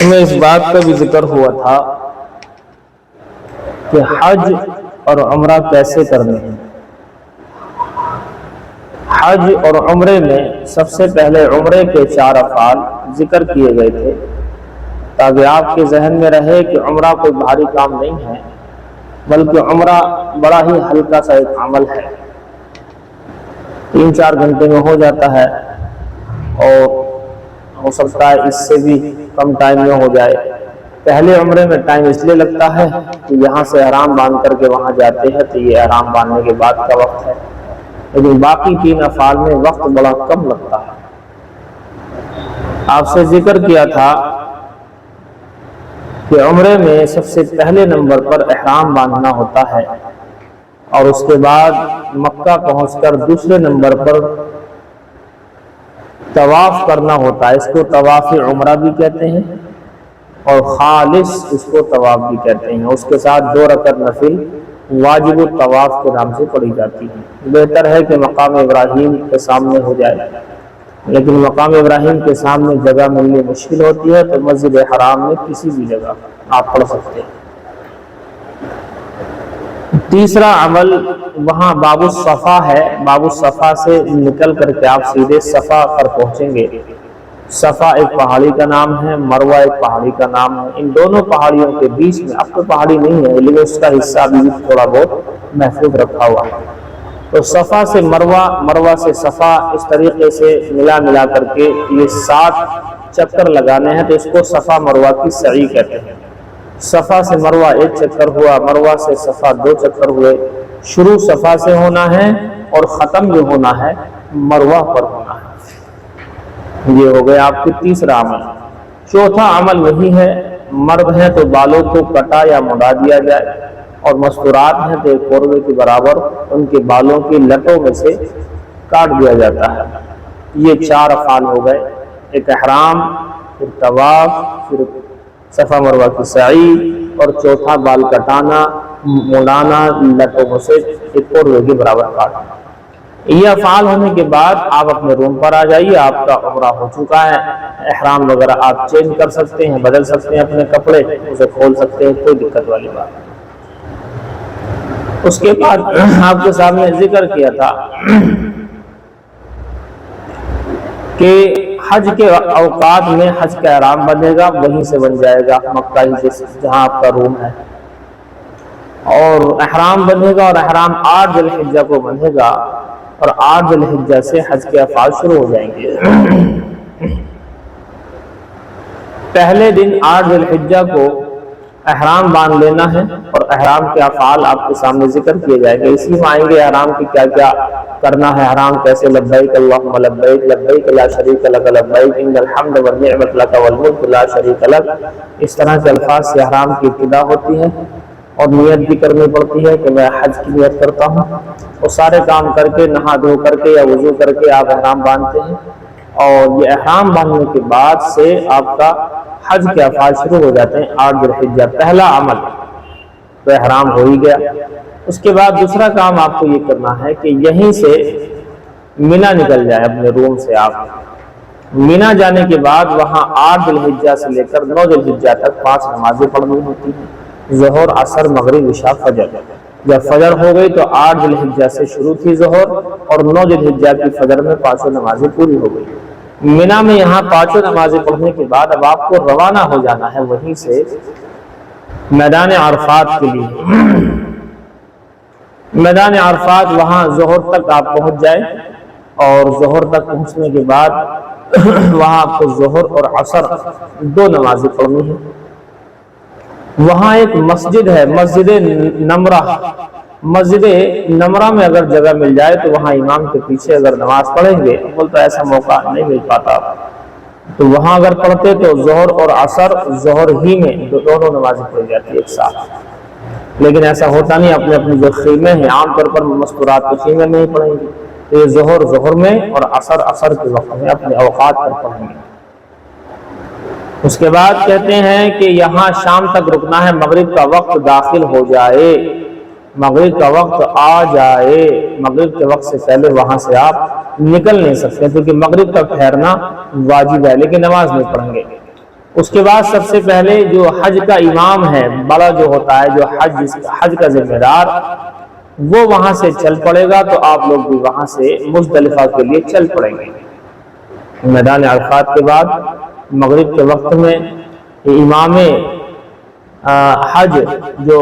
میں اس بات کا بھی ذکر ہوا تھا کہ حج اور عمرہ کیسے کرنے ہیں۔ حج اور عمرے میں سب سے پہلے عمرے کے 4 افعال ذکر کیے گئے تھے تاکہ آپ کے ذہن میں رہے کہ عمرہ کوئی بھاری کام نہیں ہے، بلکہ عمرہ بڑا ہی ہلکا سا ایک عمل ہے، 3-4 گھنٹے میں ہو جاتا ہے، اور ہو سکتا ہے اس سے بھی کم ٹائم میں ہو جائے۔ پہلے عمرے میں ٹائم اس لیے لگتا ہے کہ یہاں سے احرام باندھ کر کے وہاں جاتے ہیں تو یہ احرام باندھنے کے بعد کا وقت ہے، لیکن باقی 3 افعال میں وقت بڑا کم لگتا ہے۔ آپ سے ذکر کیا تھا کہ عمرے میں سب سے پہلے نمبر پر احرام باندھنا ہوتا ہے، اور اس کے بعد مکہ پہنچ کر دوسرے نمبر پر طواف کرنا ہوتا ہے۔ اس کو طواف عمرہ بھی کہتے ہیں اور خالص اس کو طواف بھی کہتے ہیں۔ اس کے ساتھ 2 رکعت نفل واجب الطواف کے نام سے پڑھی جاتی ہے۔ بہتر ہے کہ مقام ابراہیم کے سامنے ہو جائے، لیکن مقام ابراہیم کے سامنے جگہ ملنی مشکل ہوتی ہے تو مسجد حرام میں کسی بھی جگہ آپ پڑھ سکتے ہیں۔ تیسرا عمل وہاں باب الصفا ہے، باب الصفا سے نکل کر کے آپ سیدھے صفا پر پہنچیں گے۔ صفا ایک پہاڑی کا نام ہے، مروہ ایک پہاڑی کا نام ہے۔ ان دونوں پہاڑیوں کے بیچ میں اب تو پہاڑی نہیں ہے لیکن اس کا حصہ بھی تھوڑا بہت محفوظ رکھا ہوا ہے، تو صفا سے مروہ، مروہ سے صفا، اس طریقے سے ملا کر کے یہ 7 چکر لگانے ہیں، تو اس کو صفا مروہ کی سعی کہتے ہیں۔ صفا سے مروہ 1 چکر ہوا، مروہ سے صفا 2 چکر ہوئے۔ شروع صفا سے ہونا ہے اور ختم جو ہونا ہے مروہ پر ہونا ہے۔ یہ ہو گیا آپ کے تیسرا عمل۔ چوتھا عمل وہی ہے، مرد ہیں تو بالوں کو کٹا یا مڈا دیا جائے، اور مستورات ہیں تو ایک قوربے کے برابر ان کے بالوں کی لٹوں میں سے کاٹ دیا جاتا ہے۔ یہ 4 افعال ہو گئے، ایک احرام، پھر طواف، پھر صفا مروہ کی سعی، اور چوتھا بال کٹانا، مڈانا، لٹوں میں سے ایک قوربے کے برابر کاٹنا۔ یہ افعال ہونے کے بعد آپ اپنے روم پر آ جائیے، آپ کا عمرہ ہو چکا ہے۔ احرام وغیرہ آپ چینج کر سکتے ہیں، بدل سکتے ہیں اپنے کپڑے، اسے کھول سکتے ہیں، کوئی دقت والی بات نہیں۔ اس کے بعد آپ کے سامنے ذکر کیا تھا کہ حج کے اوقات میں حج کا احرام بنے گا، وہیں سے بن جائے گا مکہ ہی سے جہاں آپ کا روم ہے، اور احرام بنے گا، اور احرام 8 ذی الحجہ کو بنے گا، اور 8 ذی الحجہ سے حج کے افعال شروع ہو جائیں گے۔ پہلے دن 8 ذی الحجہ کو احرام باندھ لینا ہے، اور احرام کے افعال آپ کے سامنے ذکر کیے جائیں گے۔ اسی میں آئیں گے احرام کی کیا کیا کرنا ہے، احرام کیسے، لبیک اللہم لبیک، لبیک لا شریک لک لبیک، ان الحمد والنعمت لک والملک لا شریک لک، اس طرح کے الفاظ سے احرام کی ابتدا ہوتی ہے، اور نیت بھی کرنی پڑتی ہے کہ میں حج کی نیت کرتا ہوں، اور سارے کام کر کے نہا دھو کر کے یا وضو کر کے آپ احرام باندھتے ہیں، اور یہ احرام باندھنے کے بعد سے آپ کا حج کے افعال شروع ہو جاتے ہیں۔ 8 ذی الحجہ پہلا عمل تو احرام ہو ہی گیا۔ اس کے بعد دوسرا کام آپ کو یہ کرنا ہے کہ یہیں سے منی نکل جائے، اپنے روم سے آپ منی جانے کے بعد وہاں 8 ذی الحجہ سے لے کر 9 ذی الحجہ تک 5 نمازیں پڑھنی ہوتی ہیں، ظہر، عصر، مغرب، عشاء، فجر۔ جب فجر ہو گئی تو 8 ذی الحجہ سے شروع تھی ظہر، اور 9 ذی الحجہ کی فجر میں 5 نمازیں پوری ہو گئی۔ منی میں یہاں 5 نمازیں پڑھنے کے بعد اب آپ کو روانہ ہو جانا ہے وہیں سے میدان عرفات کے لیے۔ میدان عرفات وہاں ظہر تک آپ پہنچ جائیں، اور ظہر تک پہنچنے کے بعد وہاں آپ کو ظہر اور عصر 2 نمازیں پڑھنی ہیں۔ وہاں ایک مسجد ہے، مسجد نمرہ۔ مسجد نمرہ میں اگر جگہ مل جائے تو وہاں امام کے پیچھے اگر نماز پڑھیں گے، تو ایسا موقع نہیں مل پاتا، تو وہاں اگر پڑھتے تو ظہر اور عصر ظہر ہی میں دونوں نمازیں پڑھی جاتی ایک ساتھ، لیکن ایسا ہوتا نہیں۔ اپنے اپنے جو خیمے ہیں، عام طور پر مستورات کے خیمے نہیں پڑھیں گے، تو یہ ظہر ظہر میں اور عصر عصر کے وقت میں اپنے اوقات پر پڑھیں گے۔ اس کے بعد کہتے ہیں کہ یہاں شام تک رکنا ہے، مغرب کا وقت داخل ہو جائے، مغرب کا وقت آ جائے، مغرب کے وقت سے پہلے وہاں سے آپ نکل نہیں سکتے، کیونکہ مغرب کا ٹھہرنا واجب ہے، لیکن نماز نہیں پڑھیں گے۔ اس کے بعد سب سے پہلے جو حج کا امام ہے، بڑا جو ہوتا ہے، جو حج کا ذمہ دار، وہ وہاں سے چل پڑے گا، تو آپ لوگ بھی وہاں سے مزدلفہ کے لیے چل پڑیں گے۔ میدان عرفات کے بعد مغرب کے وقت میں امام حج جو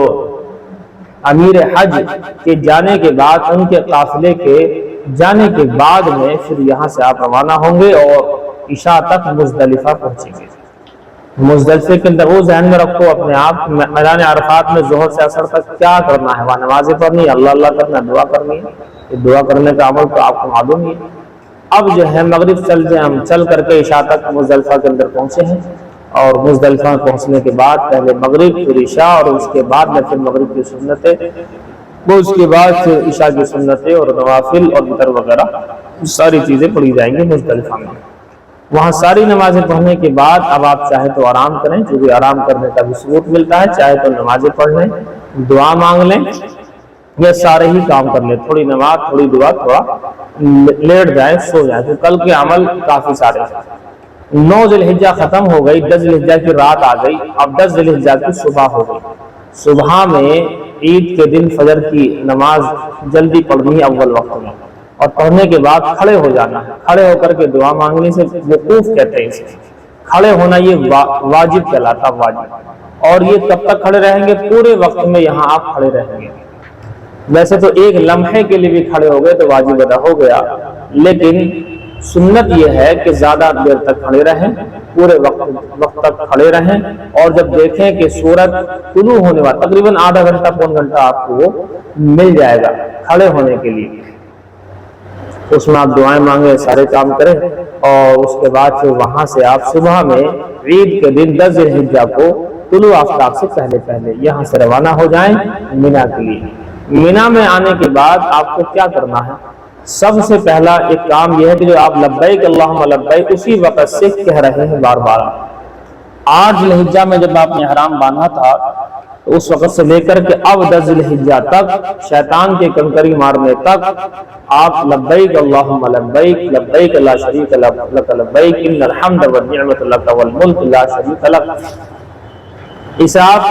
امیر حج کے جانے کے بعد، ان کے قافلے کے جانے کے بعد میں پھر یہاں سے آپ روانہ ہوں گے اور عشاء تک مزدلفہ پہنچیں گے۔ مزدلفے کے اندر وہ ذہن میں رکھو اپنے آپ، میدان عرفات میں ظہر سے عصر تک کیا کرنا ہے، وہاں نمازیں پڑھنی ہے، اللہ اللہ کرنا، دعا کرنی ہے۔ یہ دعا کرنے کا عمل تو آپ کو معلوم ہی ہے۔ اب جو ہے مغرب ہم چل کر کے عشاء تک مزدلفہ کے اندر پہنچے ہیں، اور مزدلفہ پہنچنے کے بعد پہلے مغرب پھر عشاء، اور اس کے بعد میں پھر مغرب کی سنتیں، وہ اس کے بعد پھر عشاء کی سنتیں اور نوافل اور وتر وغیرہ ساری چیزیں پڑھی جائیں گی مزدلفہ میں۔ وہاں ساری نمازیں پڑھنے کے بعد اب آپ چاہے تو آرام کریں، کیونکہ آرام کرنے کا بھی ثبوت ملتا ہے، چاہے تو نمازیں پڑھ لیں، دعا مانگ لیں، یہ سارے ہی کام کر لیں، تھوڑی نماز، تھوڑی دعا، تھوڑا لیٹ جائیں، سو جائیں، تو کل کے عمل کافی سارے ہیں۔ 9 ذی الحجہ ختم ہو گئی، 10 ذی الحجہ کی رات آ گئی، اب 10 ذی الحجہ کی صبح ہو گئی۔ صبح میں عید کے دن فجر کی نماز جلدی پڑھنی ہے اول وقت میں، اور پڑھنے کے بعد کھڑے ہو جانا ہے۔ کھڑے ہو کر کے دعا مانگنے سے وقوف کہتے ہیں اسے، کھڑے ہونا یہ واجب کہلاتا، واجب۔ اور یہ کب تک کھڑے رہیں گے؟ پورے وقت میں یہاں آپ کھڑے رہیں گے۔ ویسے تو ایک لمحے کے لیے بھی کھڑے ہو گئے تو واجب ادا ہو گیا، لیکن سنت یہ ہے کہ زیادہ دیر تک کھڑے رہیں، پورے وقت تک کھڑے رہیں، اور جب دیکھیں کہ سورج طلوع ہونے والا، تقریباً آدھا گھنٹہ پون گھنٹہ آپ کو وہ مل جائے گا کھڑے ہونے کے لیے، اس میں آپ دعائیں مانگیں، سارے کام کریں، اور اس کے بعد پھر وہاں سے آپ صبح میں عید کے دن 10 ذی الحجہ کو طلوع آفتاب سے پہلے یہاں سے روانہ ہو جائیں مینا کے لیے۔ مینا میں آنے کے بعد آپ کو کیا کرنا ہے؟ سب سے پہلا ایک کام یہ ہے کہ جو آپ لبیک اللہم لبیک اسی وقت سے کہہ رہے ہیں بار بار۔ 8 ذی الحجہ میں جب آپ نے احرام باندھا تھا تو اس وقت سے لے کر کے اب 10 ذی الحجہ تک، شیطان کے کنکری مارنے تک، آپ لبیک اللہم لبیک لبیک لا شریک لک لبیک ان الحمد والنعمت لک والملک لا شریک لک، اسے آپ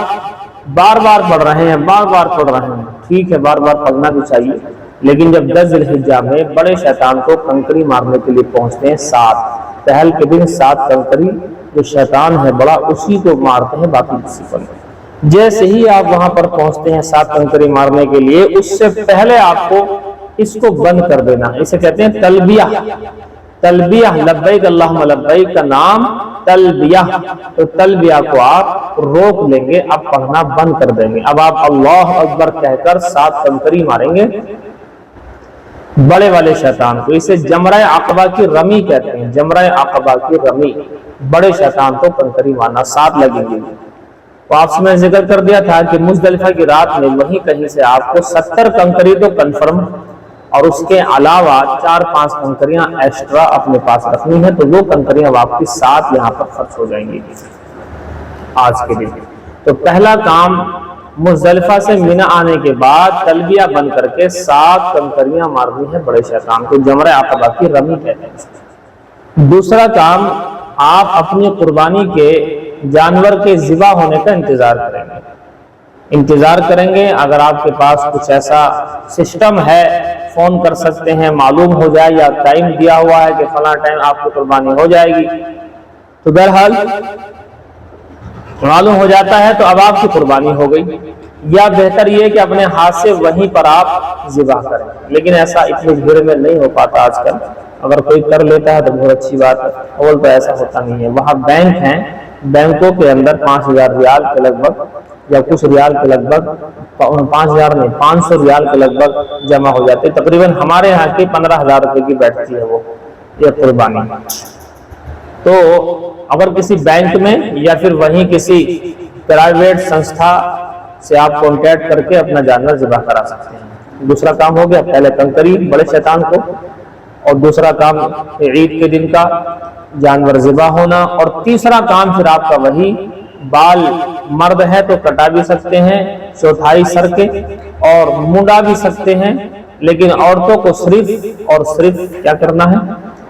بار بار پڑھ رہے ہیں، بار بار پڑھ رہے ہیں۔ ٹھیک ہے، بار بار پڑھنا بھی چاہیے، لیکن جب 10 ذی الحجہ میں بڑے شیطان کو کنکری مارنے کے لیے پہنچتے ہیں، 7 پہل کے دن 7 کنکری جو شیطان ہے بڑا، اسی کو مارتے ہیں، باقی کسی پر نہیں۔ جیسے ہی آپ وہاں پر پہنچتے ہیں 7 کنکری مارنے کے لیے، اس سے پہلے آپ کو اس کو بند کر دینا، اسے کہتے ہیں تلبیہ۔ تلبیہ لبیک اللہم لبیک کا نام تلبیہ، تو تلبیہ کو آپ روک لیں گے، اب پڑھنا بند کر دیں گے۔ اب آپ اللہ اکبر کہہ کر 7 کنکری ماریں گے بڑے والے شیطان کو، اسے جمرہ عقبہ کی رمی کہتے ہیں، جمرہ عقبہ کی رمی، بڑے شیطان کو کنکری مارنا، 7 لگیں گے۔ تو آپ سے میں ذکر کر دیا تھا کہ مزدلفہ کی رات میں وہیں کہیں سے آپ کو 70 کنکری تو کنفرم، اور اس کے علاوہ 4-5 کنکریاں ایکسٹرا اپنے پاس رکھنی ہے، تو وہ کنکریاں آپ کی 7 یہاں پر خرچ ہو جائیں گی آج کے دن۔ تو پہلا کام مزدلفہ سے مینا آنے کے بعد تلبیہ بن کر کے 7 کنکریاں مارنی ہے بڑے شیطان کو، جمرہ عقبہ کی رمی کہتے ہیں۔ دوسرا کام، آپ اپنی قربانی کے جانور کے ذبح ہونے کا انتظار کریں گے، انتظار کریں گے۔ اگر آپ کے پاس کچھ ایسا سسٹم ہے، فون کر سکتے ہیں، معلوم ہو جائے، یا ٹائم دیا ہوا ہے کہ فلاں ٹائم آپ کی قربانی ہو جائے گی، تو بہرحال معلوم ہو جاتا ہے تو اب آپ کی قربانی ہو گئی، یا بہتر یہ کہ اپنے ہاتھ سے وہیں پر آپ ذبح کریں، لیکن ایسا اتنی بھیڑ میں نہیں ہو پاتا آج کل۔ اگر کوئی کر لیتا ہے تو بہت اچھی بات ہے، اول تو ایسا ہوتا نہیں ہے۔ وہاں بینک ہیں، بینکوں کے اندر 5000 ریال کے لگ بھگ، یا کچھ ریال کے لگ بھگ 5000 نہیں 500 ریال کے لگ بھگ جمع ہو جاتے، تقریباً ہمارے یہاں کی 15000 روپے کی بیٹھتی ہے وہ یہ قربانی۔ تو اگر کسی بینک میں یا پھر وہیں کسی پرائیویٹ سنستھا سے آپ کانٹیکٹ کر کے اپنا جانور ذبح کرا سکتے ہیں۔ دوسرا کام ہو گیا، پہلے کنکری بڑے شیطان کو، اور دوسرا کام عید کے دن کا جانور ذبح ہونا، اور تیسرا کام پھر آپ کا وہی بال، مرد ہے تو کٹا بھی سکتے ہیں 4 سر کے، اور منڈا بھی سکتے ہیں، لیکن عورتوں کو صرف کیا کرنا ہے؟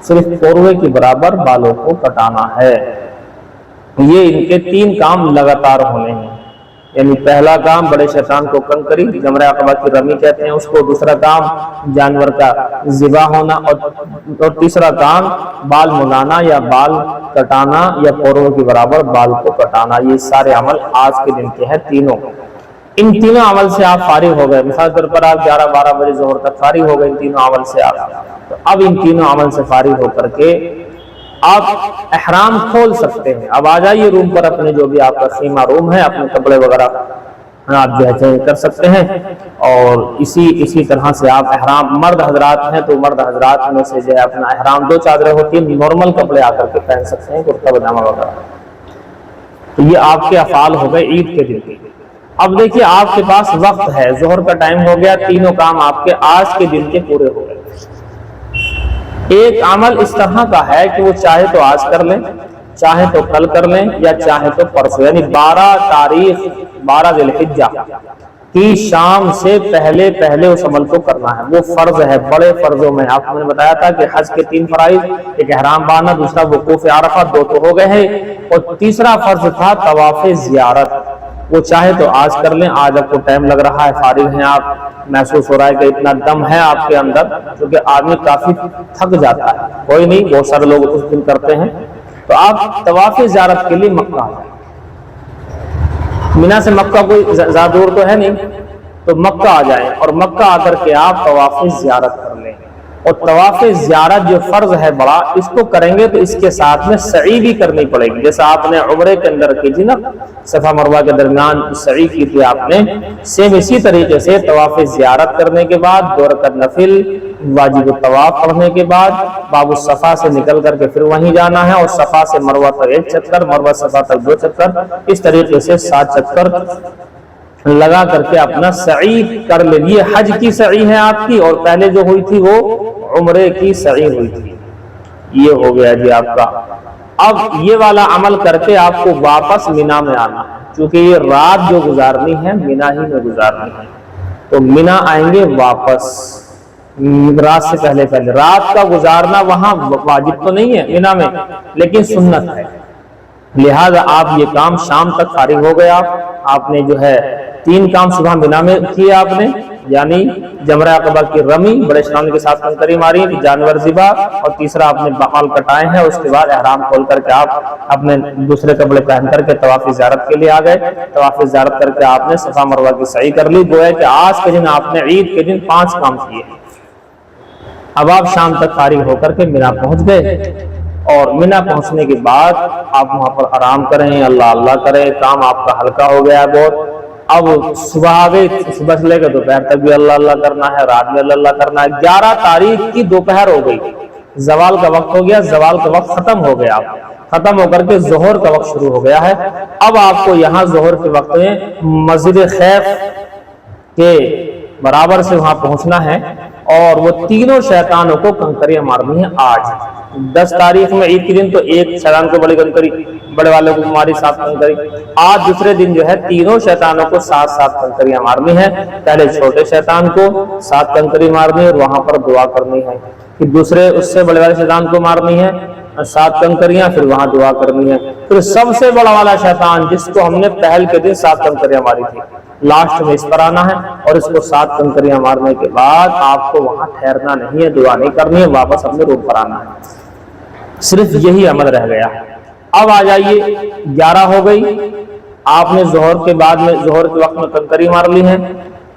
صرف پوروے کے برابر بالوں کو کٹانا ہے۔ یہ ان کے 3 کام لگاتار ہونے ہیں، یعنی پہلا کام بڑے شیطان کو کنکری جمرہ عقبہ کی رمی کہتے ہیں اس کو، دوسرا کام جانور کا ذبح ہونا، اور تیسرا کام بال ملانا یا بال کٹانا یا پوروں کے برابر بال کو کٹانا۔ یہ سارے عمل آج کے دن کے ہیں تینوں۔ ان تینوں عمل سے آپ فارغ ہو گئے، مثال طور پر آپ 11-12 بجے ظہر تک فارغ ہو گئے ان تینوں عمل سے آپ، تو اب ان تینوں عمل سے فارغ ہو کر کے آپ احرام کھول سکتے ہیں۔ اب آ جائیے روم پر، اپنے جو بھی آپ کا خیمہ روم ہے، اپنے کپڑے وغیرہ آپ جو ہے چینج کر سکتے ہیں، اور اسی طرح سے آپ احرام، مرد حضرات ہیں تو مرد حضرات میں سے جو ہے اپنا احرام 2 چادریں ہوتی ہیں، نارمل کپڑے آ کر کے پہن سکتے ہیں، کرتا پاجامہ وغیرہ۔ تو یہ آپ کے افعال ہو گئے عید کے دن۔ اب دیکھیے آپ کے پاس وقت ہے، ظہر کا ٹائم ہو گیا، تینوں کام آپ کے آج کے دن کے پورے ہو گئے۔ ایک عمل اس طرح کا ہے کہ وہ چاہے تو آج کر لیں، چاہے تو کل کر لیں، یا چاہے تو پرسوں، یعنی 12 ذی الحجہ کی شام سے پہلے اس عمل کو کرنا ہے۔ وہ فرض ہے، بڑے فرضوں میں آپ نے بتایا تھا کہ حج کے 3 فرائض، ایک احرام باندھنا، دوسرا وقوف عرفہ، 2 تو ہو گئے ہیں، اور تیسرا فرض تھا طواف زیارت۔ وہ چاہے تو آج کر لیں، آج آپ کو ٹائم لگ رہا ہے، فارغ ہیں آپ، محسوس ہو رہا ہے کہ اتنا دم ہے آپ کے اندر، کیونکہ آدمی کافی تھک جاتا ہے، کوئی نہیں، بہت سارے لوگ اس دن کرتے ہیں، تو آپ طواف زیارت کے لیے مکہ آ جائیں۔ مینا سے مکہ کوئی زیادہ دور تو ہے نہیں، تو مکہ آ جائیں، اور مکہ آ کر کے آپ طواف زیارت کر لیں۔ اور طواف زیارت جو فرض ہے بڑا، اس کو کریں گے تو اس کے ساتھ میں سعی بھی کرنی پڑے گی، جیسا آپ نے عمرے کے اندر کی تھی نا، صفا مروہ کے درمیان سعی کی تھی آپ نے، سیم اسی طریقے سے طواف زیارت کرنے کے بعد 2 رکعت نفل واجب الطواف پڑھنے کے بعد باب الصفا سے نکل کر کے پھر وہیں جانا ہے، اور صفا سے مروہ تک 1 چکر، مروہ صفا تک 2 چکر، اس طریقے سے 7 چکر لگا کر کے اپنا سعی کر لیں۔ یہ حج کی سعی ہے آپ کی، اور پہلے جو ہوئی تھی وہ عمرے کی سعی ہوئی تھی۔ یہ ہو گیا جی آپ کا۔ اب یہ والا عمل کر کے آپ کو واپس مینا میں آنا ہے، چونکہ یہ رات جو گزارنی ہے مینا ہی میں گزارنی ہے، تو مینا آئیں گے واپس رات سے پہلے۔ رات کا گزارنا وہاں واجب تو نہیں ہے مینا میں، لیکن سنت ہے، لہذا آپ یہ کام شام تک فارغ ہو گیا۔ آپ نے جو ہے 3 کام صبح مینا میں کیے آپ نے، یعنی جمرہ عقبہ کی رمی، بڑے شیطان کے ساتھ کنکری ماری، جانور ذبح، اور تیسرا آپ نے بال کٹائے ہیں، اس کے بعد احرام کھول کر کے آپ اپنے دوسرے کپڑے پہن کر کے طواف زیارت کے لیے آ گئے۔ طواف زیارت کر کے آپ نے صفا مروہ کی سعی کر لی، گویا کہ آج کے دن آپ نے عید کے دن 5 کام کیے۔ اب آپ شام تک فارغ ہو کر کے مینا پہنچ گئے، اور مینا پہنچنے کے بعد آپ وہاں پر آرام کریں، اللہ اللہ کریں، کام آپ کا ہلکا ہو گیا ہے بہت۔ اب صبح آ گئی، صبح سے لے کے دوپہر تک بھی اللہ اللہ کرنا ہے، رات میں اللہ اللہ کرنا ہے۔ 11 تاریخ کی دوپہر ہو گئی، زوال کا وقت ہو گیا، زوال کا وقت ختم ہو گیا، ختم ہو کر کے ظہر کا وقت شروع ہو گیا ہے۔ اب آپ کو یہاں ظہر کے وقت میں مسجد خیف کے برابر سے وہاں پہنچنا ہے، اور وہ تینوں شیطانوں کو کنکریاں مارنی ہیں آج 10 تاریخ میں عید کے دن، تو ایک شیطان کو بڑی کنکری، بڑے والے کو ماری 7 کنکری، آج دوسرے دن جو ہے تینوں شیطانوں کو 7 کنکریاں مارنی ہے۔ پہلے چھوٹے شیطان کو 7 کنکری مارنی ہے اور وہاں پر دعا کرنی ہے، پھر دوسرے اس سے بڑے والے شیطان کو مارنی ہے 7 کنکریاں، پھر وہاں دعا کرنی ہے، پھر سب سے بڑا والا شیطان جس کو ہم نے پہل کے دن 7 کنکریاں ماری تھی، لاسٹ میں اس پر آنا ہے، اور اس کو 7 کنکریاں مارنے کے بعد آپ کو وہاں ٹھہرنا نہیں ہے، دعا نہیں کرنی ہے، واپس اپنے روم پر آنا ہے۔ صرف یہی عمل رہ گیا۔ اب آ جائیے 11 ہو گئی، آپ نے ظہر کے بعد میں ظہر کے وقت میں کنکری مار لی ہے،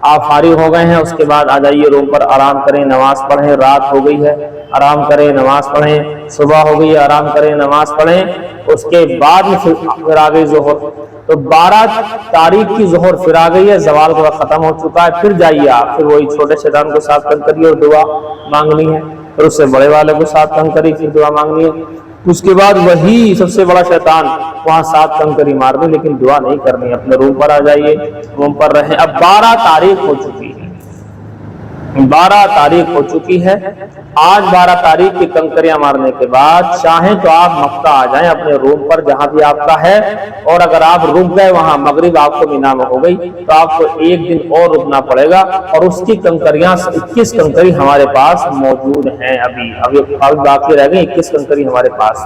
آپ فارغ ہو گئے ہیں، اس کے بعد آ جائیے روم پر، آرام کریں، نماز پڑھیں، رات ہو گئی ہے، آرام کریں، نماز پڑھیں، صبح ہو گئی ہے، آرام کریں، نماز پڑھیں، اس کے بعد پھر آ گئی ظہر، تو 12 تاریخ کی ظہر پھر آ گئی ہے، زوال کا وقت ختم ہو چکا ہے، پھر جائیے آپ، پھر وہی چھوٹے شیطان کو 7 کنکری اور دعا مانگنی ہے، پھر اس سے بڑے والے کو 7 کنکری پھر دعا مانگنی ہے، اس کے بعد وہی سب سے بڑا شیطان وہاں 7 کنکری مارنی، لیکن دعا نہیں کرنی، اپنے روم پر آ جائیے، روم پر رہیں۔ اب 12 تاریخ ہو چکی ہے، 12 تاریخ ہو چکی ہے، آج 12 تاریخ کی کنکریاں مارنے کے بعد چاہیں تو آپ مکہ آ جائیں اپنے روم پر جہاں بھی آپ کا ہے، اور اگر آپ رک گئے وہاں مغرب آپ کو مینا میں ہو گئی تو آپ کو 1 دن اور رکنا پڑے گا، اور اس کی کنکریاں 21 کنکری ہمارے پاس موجود ہیں، ابھی باقی رہ گئی 21 کنکری ہمارے پاس،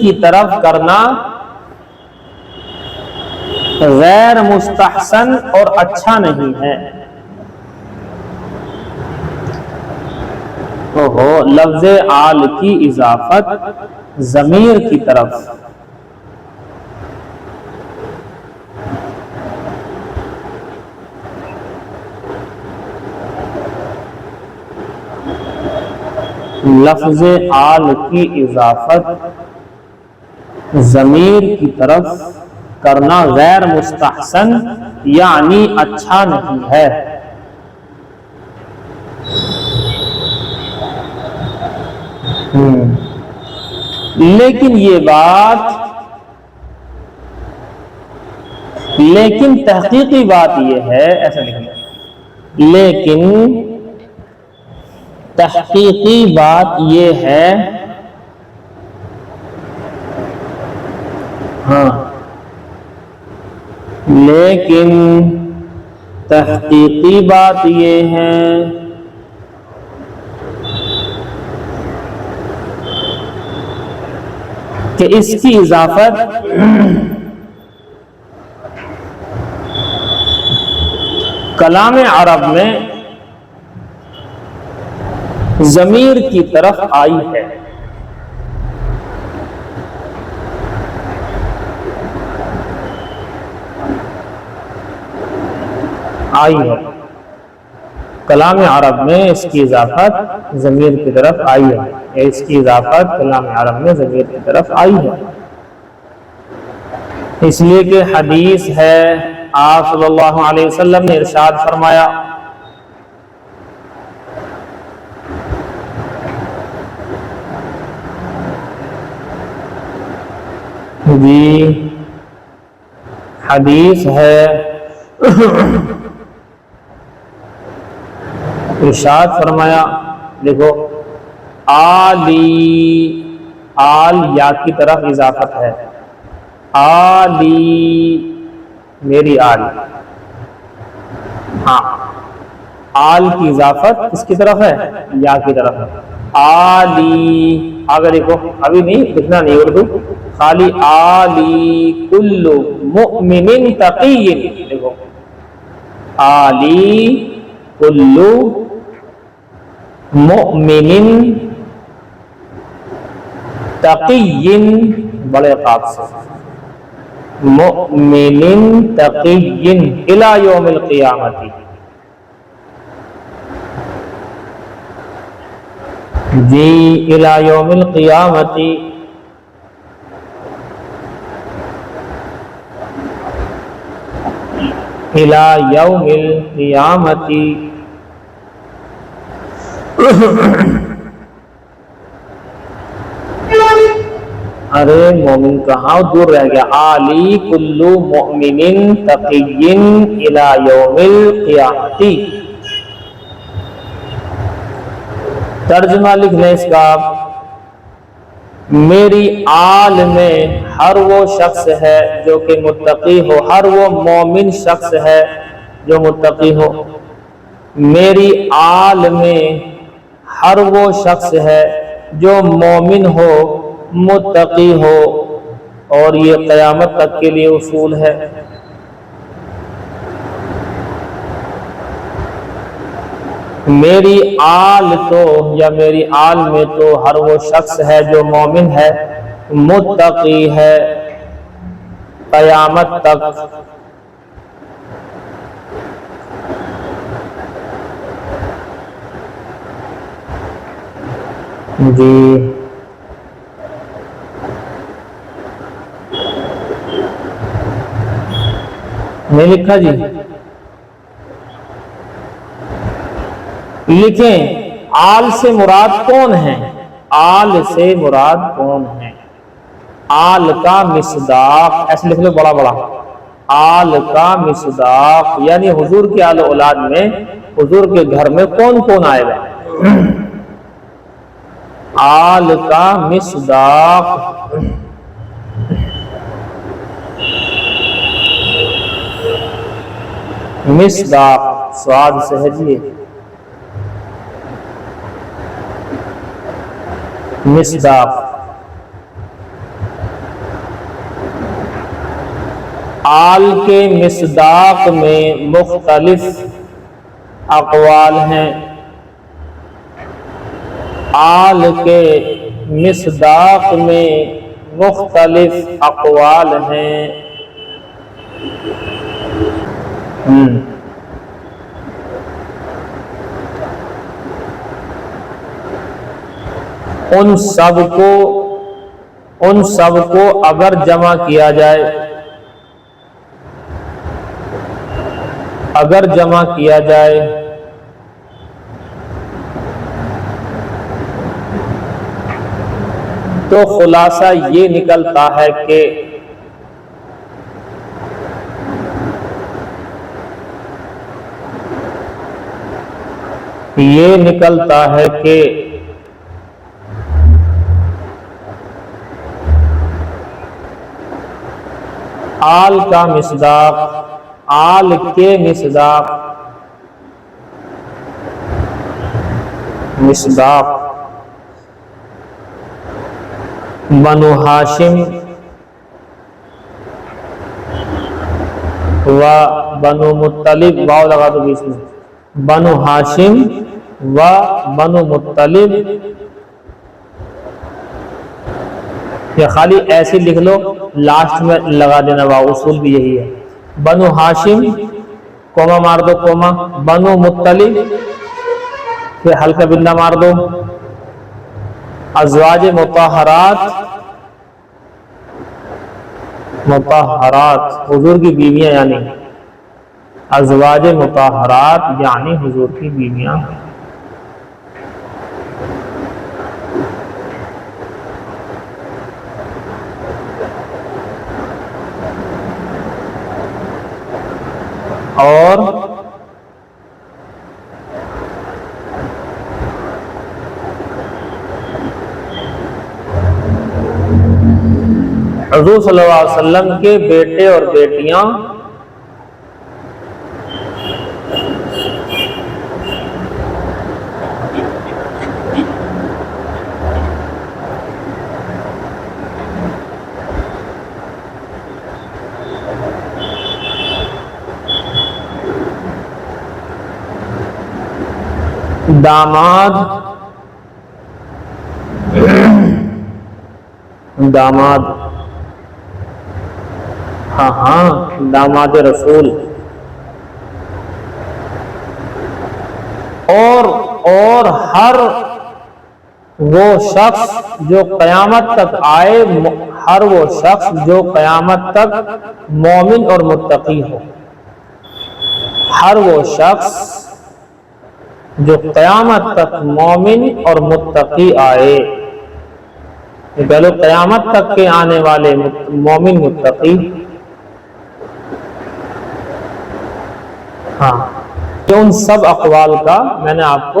کی طرف کرنا غیر مستحسن اور اچھا نہیں ہے۔ لفظ آل کی اضافت ضمیر کی طرف لفظ آل کی اضافت ضمیر کی طرف کرنا غیر مستحسن یعنی اچھا نہیں ہے۔ لیکن تحقیقی بات یہ ہے، ایسا نہیں، لیکن تحقیقی بات یہ ہے، لیکن تحقیقی بات یہ ہے کہ اس کی اضافت کلام عرب میں ضمیر کی طرف آئی ہے۔ کلام عرب میں اس کی اضافت ضمیر کی طرف آئی ہے، یا اس کی اضافت کلام عرب میں ضمیر کی طرف آئی ہے، اس لیے کہ حدیث ہے، آپ صلی اللہ علیہ وسلم نے ارشاد فرمایا، جی حدیث ہے، ارشاد فرمایا، دیکھو آلی، آل یا کی طرف اضافت ہے، آلی میری آل، ہاں آل کی اضافت کس کی طرف ہے؟ یا کی طرف ہے، آلی، آگے دیکھو، ابھی نہیں لکھنا نہیں اردو، خالی آلی کل مؤمن تقی، دیکھو آلی کل مؤمن تقی، بڑے قاف سے، مؤمن تقی الی یوم القیامت، جی الی یوم القیامت، الی یوم القیامت، ارے مومن کہاں دور رہ گیا، آلی کلو مؤمن تقی الی یوم القیامت۔ ترجمہ لکھ لیں اس کا، میری آل میں ہر وہ شخص ہے جو کہ متقی ہو، ہر وہ مومن شخص ہے جو متقی ہو، میری آل میں ہر وہ شخص ہے جو مومن ہو، متقی ہو، اور یہ قیامت تک کے لیے اصول ہے۔ میری آل تو، یا میری آل میں تو ہر وہ شخص ہے جو مومن ہے، متقی ہے، قیامت تک۔ جی نہیں لکھا جی، لکھیں آل سے مراد کون ہے، آل سے مراد کون ہے، آل کا مصداق، ایسے لکھ لو بڑا بڑا، آل کا مصداق یعنی حضور کی آل اولاد میں حضور کے گھر میں کون کون آئے گا، آل کا مصداق، مصداق سواد سہجیے، مصداق آل کے مصداق میں مختلف اقوال ہیں، آل کے مصداق میں مختلف اقوال ہیں۔ ان سب کو اگر جمع کیا جائے، اگر جمع کیا جائے تو خلاصہ یہ نکلتا ہے کہ آل کا مصداق، آل کے مصداق بنو ہاشم و بنو مطلب، واو لگا دو بیچ میں، بنو ہاشم و بنو مطلب، یا خالی ایسے لکھ لو لاسٹ میں لگا دینا واو، اصول بھی یہی ہے۔ بنو ہاشم کوما مار دو کوما، بنو مطلب پھر ہلکا بندہ مار دو، ازواج مطہرات، حضور کی بیویاں، یعنی ازواج مطہرات یعنی حضور کی بیویاں۔ اور حضور صلی اللہ علیہ وسلم کے بیٹے اور بیٹیاں داماد ہاں داماد رسول، اور ہر وہ شخص جو قیامت تک آئے، ہر وہ شخص جو قیامت تک مومن اور متقی ہو، ہر وہ شخص جو قیامت تک مومن اور متقی آئے، پہلے قیامت تک کے آنے والے مومن متقی، ہاں تو ان سب اقوال کا میں نے آپ کو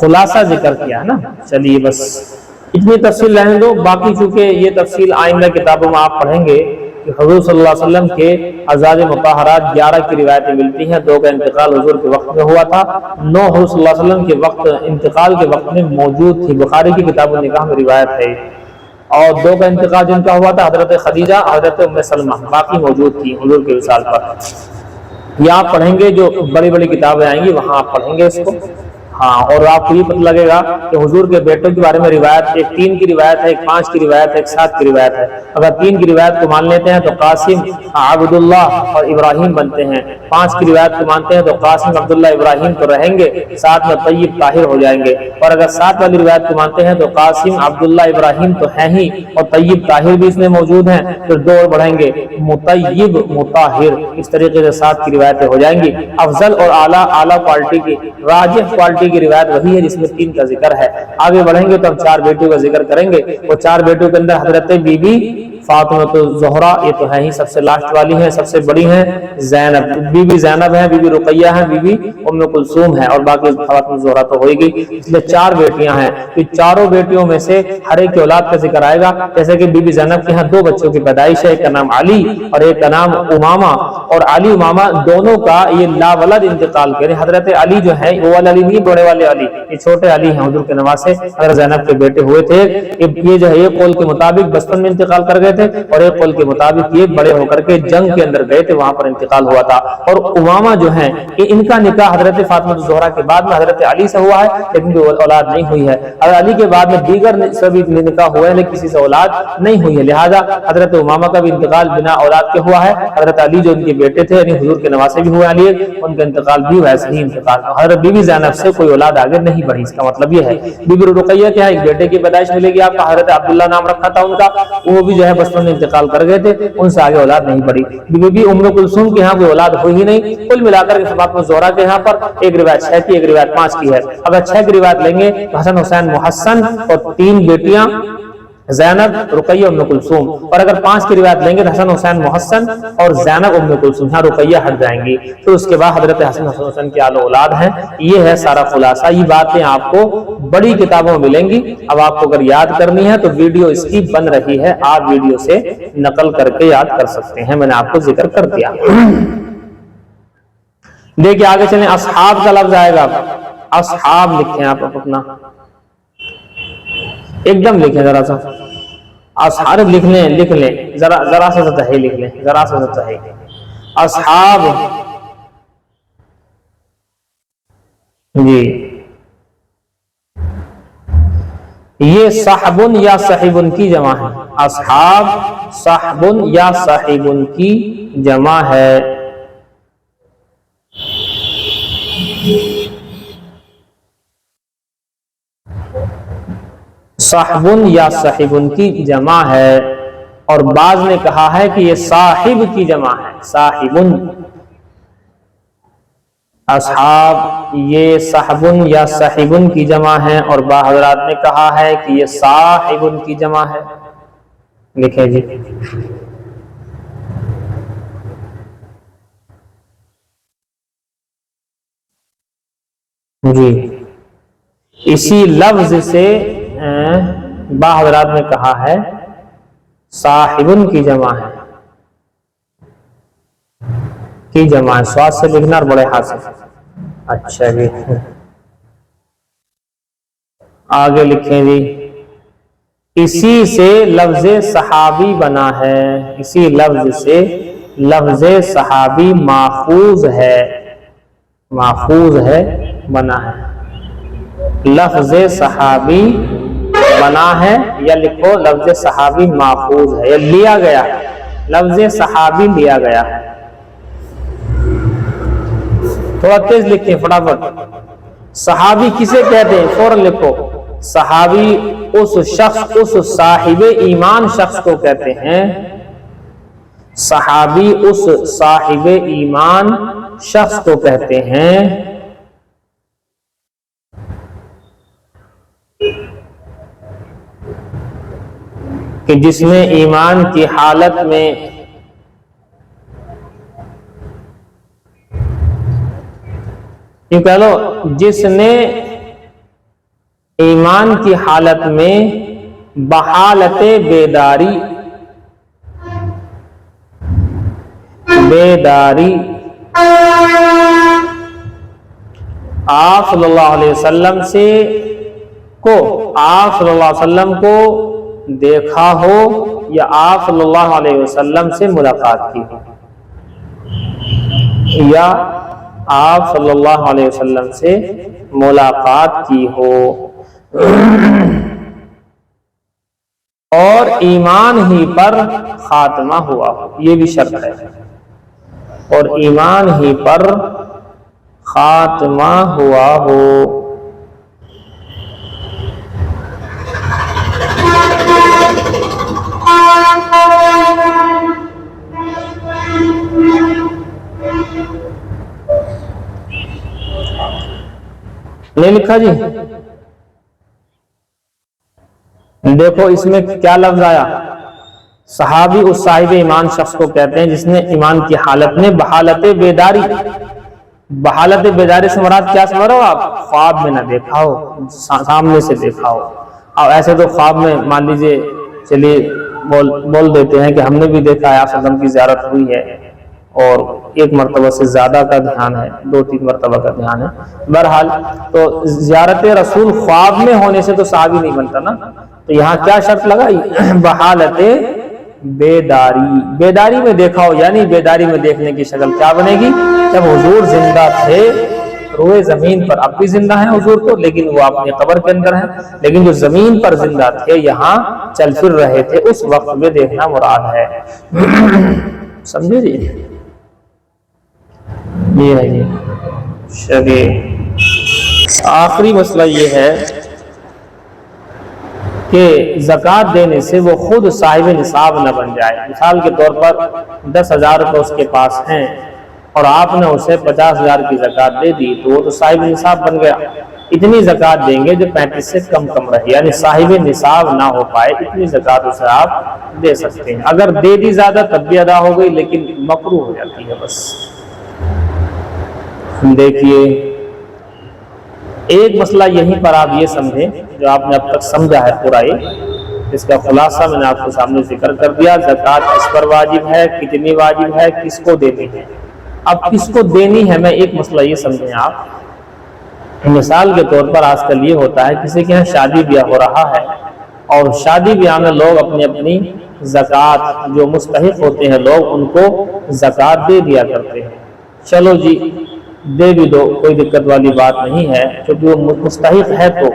خلاصہ ذکر کیا نا۔ چلیے بس اتنی تفصیل رہنے دو، باقی چونکہ یہ تفصیل آئندہ کتابوں میں آپ پڑھیں گے کہ حضور صلی اللہ علیہ وسلم کے ازواج مطہرات 11 کی روایتیں ملتی ہیں، 2 کا انتقال حضور کے وقت میں ہوا تھا، 9 حضور صلی اللہ علیہ وسلم کے وقت انتقال کے وقت میں موجود تھی، بخاری کی کتاب النکاح میں روایت ہے، اور 2 کا انتقال جن کا ہوا تھا حضرت خدیجہ، حضرت ام سلمہ، باقی موجود تھی حضور کے وصال پر۔ یہ آپ پڑھیں گے، جو بڑی بڑی کتابیں آئیں گی وہاں آپ پڑھیں گے اس کو، ہاں، اور آپ کو یہ پتہ لگے گا کہ حضور کے بیٹوں کے بارے میں روایت، ایک 3 کی روایت ہے، ایک 5 کی روایت ہے، ایک 7 کی روایت ہے۔ اگر 3 کی روایت کو مان لیتے ہیں تو قاسم، عبداللہ اور ابراہیم بنتے ہیں، 5 کی روایت کو مانتے ہیں تو قاسم، عبداللہ، ابراہیم تو رہیں گے، ساتھ میں طیب، طاہر ہو جائیں گے، اور اگر 7 والی روایت کو مانتے ہیں تو قاسم، عبداللہ، ابراہیم تو ہیں ہی، اور طیب، طاہر بھی اس میں موجود ہیں، پھر 2 اور بڑھیں گے، مطیب، مطہر، اس طریقے سے 7 کی روایتیں ہو جائیں گی۔ افضل اور اعلیٰ کوالٹی کی، راجح کوالٹی کی روایت وہی ہے جس میں 3 کا ذکر ہے۔ آگے بڑھیں گے تو ہم 4 بیٹیوں کا ذکر کریں گے، وہ 4 بیٹوں کے اندر حضرت بی بی فاطمہ الزہرا، یہ تو ہے ہی سب سے لاسٹ والی ہیں، سب سے بڑی ہیں زینب، بی بی زینب ہیں، بی بی رقیہ ہیں، بی بی ام کلثوم ہیں، اور باقی فاطمہ الزہرا تو ہوئے گی، اس لیے 4 بیٹیاں ہیں۔ تو چاروں بیٹیوں میں سے ہر ایک کی اولاد کا ذکر آئے گا، جیسے کہ بی بی زینب کے ہاں 2 بچوں کی پیدائش ہے، ایک کا نام علی اور ایک کا نام امامہ، اور علی امامہ دونوں کا یہ لا ولد انتقال کرے۔ حضرت علی جو ہے وہ والا علی نہیں، بڑے والے علی، یہ چھوٹے علی ہیں حضور کے نواسے، حضرت زینب کے بیٹے ہوئے تھے۔ یہ جو ہے یہ قول کے مطابق بچپن میں انتقال کر گئے رہے تھے, اور ایک قول کے مطابق یہ بڑے ہو کر کے جنگ کے اندر گئے تھے, وہاں پر انتقال ہوا تھا. اور امامہ جو ہیں ان کا نکاح حضرت فاطمہ الزہرا کے بعد میں حضرت علی سے ہوا ہے, لیکن اولاد نہیں ہوئی ہے. حضرت علی کے بعد میں دیگر سبھی نکاح ہوئے ہیں لیکن کسی سے اولاد نہیں ہوئی ہے. لہذا حضرت امامہ کا بھی انتقال بنا اولاد کے ہوا ہے. حضرت علی جو ان کے بیٹے تھے یعنی حضور کے نواسے بھی ہوئے علی, ان کا انتقال بھی ویسے ہی انتقال. حضرت بی بی زینب سے کوئی اولاد آگے نہیں بڑھی. اس کا مطلب یہ ہے بی بی رقیہ کیا ہے, ایک بیٹے کی پیدائش ملے گی آپ کو, حضرت عبداللہ نام رکھا تھا ان کا, وہ بھی جو ہے بچپن میں انتقال کر گئے تھے, ان سے آگے اولاد نہیں بڑھی. بی بی ام کلثوم کے ہاں کوئی اولاد ہوئی ہی نہیں. کل ملا کر کے فاطمہ الزہرا کے ہاں پر ایک روایت 6 کی, ایک روایت 5 کی ہے. اگر 6 کی روایت لیں گے تو حسن حسین محسن اور 3 بیٹیاں زینب, رقیہ, ام کلثوم. اور اگر 5 کی روایت لیں گے تو حسن حسین محسن اور زینب, ام کلثوم. ہاں رقیہ ہٹ جائیں گی. تو اس کے بعد حضرت حسن حسین کی اعلی اولاد ہیں. یہ ہے سارا خلاصہ. یہ باتیں آپ کو بڑی کتابوں میں ملیں گی. اب آپ کو اگر یاد کرنی ہے تو ویڈیو اس کی بن رہی ہے, آپ ویڈیو سے نقل کر کے یاد کر سکتے ہیں. میں نے آپ کو ذکر کر دیا. دیکھیے آگے چلیں. اصحاب کا لفظ آئے گا. اصحاب لکھیں آپ اپنا, ایک دم لکھیں ذرا سا. اصحاب لکھ لیں ذرا سا صحیح لکھ لیں, ذرا سا صحیح. اصحاب جی, یہ صحبن یا صحیبن کی جمع ہے. اصحاب صحبن یا صحیبن کی جمع ہے. صحبن یا صحیبن کی جمع ہے. اور بعض نے کہا ہے کہ یہ صاحب کی جمع ہے, صاحبن. اصحاب یہ صحبن یا صحیبن کی جمع ہے, اور بعض حضرات نے کہا ہے کہ یہ صاحبن کی جمع ہے. لکھیں جی. جی اسی لفظ سے بعض حضرات نے کہا ہے صاحبن کی جمع ہے, کی جمع ہے. سواد سے لکھنا اور بڑے ہاتھ سے. اچھا جی, آگے لکھیں جی. اسی سے لفظ صحابی بنا ہے. اسی لفظ سے لفظ صحابی ماخوذ ہے, ماخوذ ہے, بنا ہے. لفظ صحابی بنا ہے, یا لکھو لفظ صحابی ماخوذ ہے, یا لیا گیا ہے. لفظ صحابی لیا گیا ہے. تھوڑا تیز لکھیں فٹافٹ. صحابی کسے کہتے ہیں فوراً لکھو. صحابی اس شخص, اس صاحب ایمان شخص کو کہتے ہیں. صحابی اس صاحب ایمان شخص کو کہتے ہیں کہ جس نے ایمان کی حالت میں یہ کہہ لو, جس نے ایمان کی حالت میں بحالت بیداری آپ صلی اللہ علیہ وسلم سے کو, آپ صلی اللہ علیہ وسلم کو دیکھا ہو, یا آپ صلی اللہ علیہ وسلم سے ملاقات کی ہو, یا آپ صلی اللہ علیہ وسلم سے ملاقات کی ہو, اور ایمان ہی پر خاتمہ ہوا ہو. یہ بھی شرط ہے. اور ایمان ہی پر خاتمہ ہوا ہو. نہیں لکھا جی؟ دیکھو اس میں کیا لفظ آیا. صحابی اس صاحب ایمان شخص کو کہتے ہیں جس نے ایمان کی حالت میں بحالت بیداری, بحالت بیداری سے مراد کیا سمجھ رہے ہو آپ؟ خواب میں نہ دیکھا ہو, سامنے سے دیکھا ہو. اور ایسے تو خواب میں مان لیجئے چلیے بول دیتے ہیں کہ ہم نے بھی دیکھا ہے آپ صلی اللہ علیہ وسلم کی زیارت ہوئی ہے, اور 1 مرتبہ سے زیادہ کا دھیان ہے, 2-3 مرتبہ کا دھیان ہے. بہرحال تو زیارت رسول خواب میں ہونے سے تو صحابی نہیں بنتا نا. تو یہاں کیا شرط لگائی؟ بحالت بیداری میں دیکھا ہو، یعنی بیداری میں دیکھنے کی شکل کیا بنے گی؟ جب حضور زندہ تھے روئے زمین پر، اب بھی زندہ ہیں حضور تو، لیکن وہ اپنی قبر کے اندر ہیں، لیکن جو زمین پر زندہ تھے یہاں چل پھر رہے تھے، اس وقت میں دیکھنا مراد ہے۔ سمجھے جی؟ یہ ہے جی چلیے آخری مسئلہ یہ ہے کہ زکوٰۃ دینے سے وہ خود صاحب نصاب نہ بن جائے۔ مثال کے طور پر 10,000 روپے اس کے پاس ہیں اور آپ نے اسے 50,000 کی زکوٰۃ دے دی تو وہ تو صاحب نصاب بن گیا۔ اتنی زکوٰۃ دیں گے جو 35 سے کم رہے، یعنی صاحب نصاب نہ ہو پائے، اتنی زکوٰۃ اسے آپ دے سکتے ہیں۔ اگر دے دی زیادہ تب بھی ادا ہو گئی، لیکن مکروہ ہو جاتی ہے بس۔ دیکھیے ایک مسئلہ یہیں پر آپ یہ سمجھیں جو آپ نے اب تک سمجھا ہے پورا ہی، اس کا خلاصہ میں نے آپ کے سامنے ذکر کر دیا۔ زکوٰۃ کس پر واجب ہے، کتنی واجب ہے، کس کو دینی ہے۔ اب کس کو دینی ہے میں ایک مسئلہ یہ سمجھیں آپ، مثال کے طور پر آج کل یہ ہوتا ہے کسی کے یہاں شادی بیاہ ہو رہا ہے اور شادی بیاہ میں لوگ اپنی اپنی زکوٰۃ جو مستحق ہوتے ہیں لوگ ان کو زکوٰۃ دے دیا کرتے ہیں۔ چلو جی دے بھی دو، کوئی دقت والی بات نہیں ہے، کیونکہ وہ مستحق ہے تو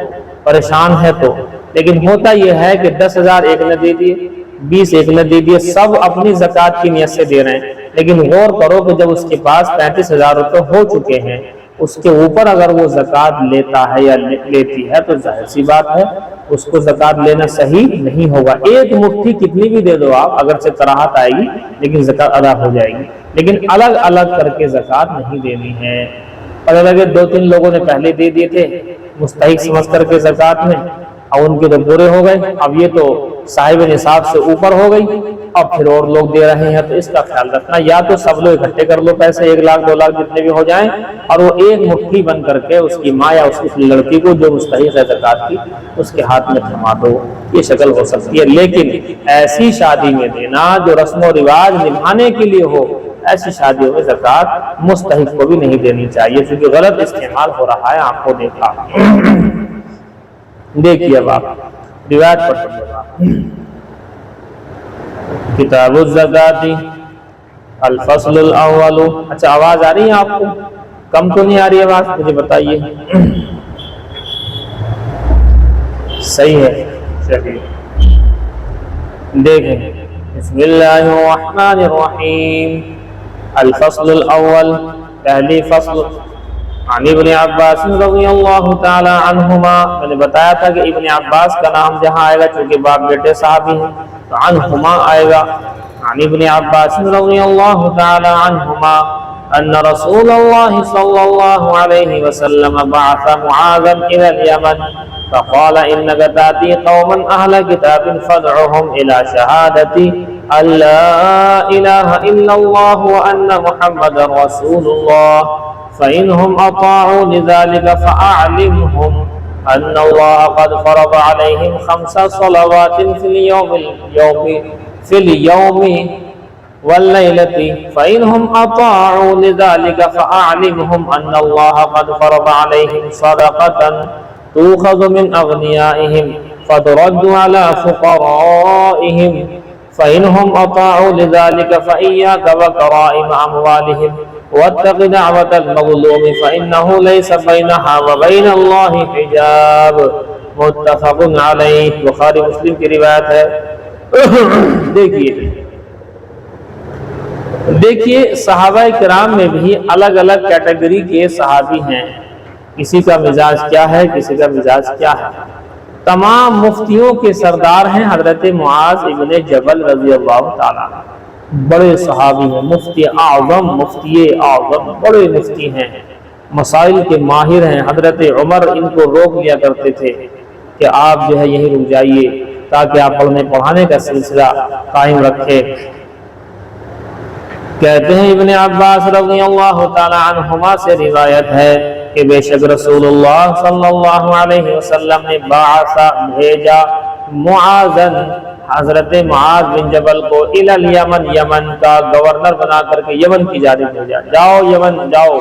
پریشان ہے تو، لیکن ہوتا یہ ہے کہ 10,000 ایک نے دے دیے، 20 ایک نے دے دیے، سب اپنی زکوٰۃ کی نیت سے دے رہے ہیں، لیکن غور کرو کہ جب اس کے پاس 35,000 روپے ہو چکے ہیں اس کے اوپر اگر وہ زکوٰۃ لیتا ہے یا لیتی ہے تو ظاہر سی بات ہے اس کو زکوٰۃ لینا صحیح نہیں ہوگا۔ ایک مٹھی کتنی بھی دے دو آپ، اگر سے کراہت آئے گی لیکن زکوٰۃ ادا ہو جائے گی، لیکن الگ الگ کر کے زکوٰۃ نہیں دینی ہے۔ پتہ لگے 2-3 لوگوں نے پہلے دے دیے تھے مستحق سمجھ کر کے زکوٰۃ میں، اور ان کے تو پورے ہو گئے، اب یہ تو صاحب نصاب سے اوپر ہو گئی، اب پھر اور لوگ دے رہے ہیں، تو اس کا خیال رکھنا، یا تو سب لوگ اکٹھے کر لو پیسے 1 لاکھ 2 لاکھ جتنے بھی ہو جائیں، اور وہ ایک مٹھی بن کر کے اس کی ماں یا اس کی لڑکی کو جو مستحق ہے زکوٰۃ کی اس کے ہاتھ میں تھما دو، یہ شکل ہو سکتی ہے۔ لیکن ایسی شادی میں دینا جو رسم و رواج نبھانے کے لیے ہو، ایسی شادیوں میں زکوٰۃ مستحق کو بھی نہیں دینی چاہیے، کیونکہ غلط استعمال ہو رہا ہے، آپ کو دیکھا۔ دیکھیے اب آپ روایت پڑھ کتاب الزکوٰۃ الفصل الاول۔ اچھا آواز آ رہی ہے آپ کو؟ کم تو نہیں آ رہی آواز؟ مجھے بتائیے صحیح ہے؟ چلیے دیکھیں، بسم اللہ الرحمن الرحیم۔ الفصل الاول، پہلی فصل۔ عن ابن عباس رضی اللہ تعالی عنہما، میں نے بتایا تھا کہ ابن عباس کا نام جہاں آئے گا چونکہ باپ بیٹے صحابی ہیں تو عنہما آئے گا۔ عن ابن عباس رضی اللہ تعالی عنہما ان رسول اللہ صلی اللہ علیہ وسلم بعث معاذا الى اليمن فقال انك تاتي قوما اهل كتاب فادعهم الى شهادة ان لا اله الا الله وان محمدا رسول الله فإنهم أطاعوا لذلك فأعلمهم أن الله قد فرض عليهم 5 صلوات في اليوم والليلة فإنهم أطاعوا لذلك فأعلمهم أن الله قد فرض عليهم صدقة تؤخذ من أغنيائهم فترد على فقرائهم فإنهم أطاعوا لذلك فإياك وكرائم أموالهم واتق دعوة المظلوم فإنه ليس بينها وبين الله حجاب۔ متفق علیہ، بخاری مسلم کی روایت ہے۔ دیکھیے صحابہ کرام میں بھی الگ الگ کیٹیگری کے صحابی ہیں، کسی کا مزاج کیا ہے، کسی کا مزاج کیا ہے۔ تمام مفتیوں کے سردار ہیں حضرت معاذ ابن جبل رضی اللہ تعالیٰ، بڑے صحابی ہیں، مفتی اعظم بڑے مفتی ہیں، مسائل کے ماہر ہیں۔ حضرت عمر ان کو روک لیا کرتے تھے کہ آپ جو ہے یہیں رک جائیے تاکہ آپ پڑھنے پڑھانے کا سلسلہ قائم رکھے۔ کہتے ہیں ابن عباس رضی اللہ تعالی عنہما سے روایت ہے کہ بے شک رسول اللہ صلی اللہ علیہ وسلم نے بھیجا معاذن، حضرت معاذ بن جبل کو الی الیمن، یمن کا گورنر بنا کر کے یمن کی جانب بھیجا، جاؤ یمن جاؤ،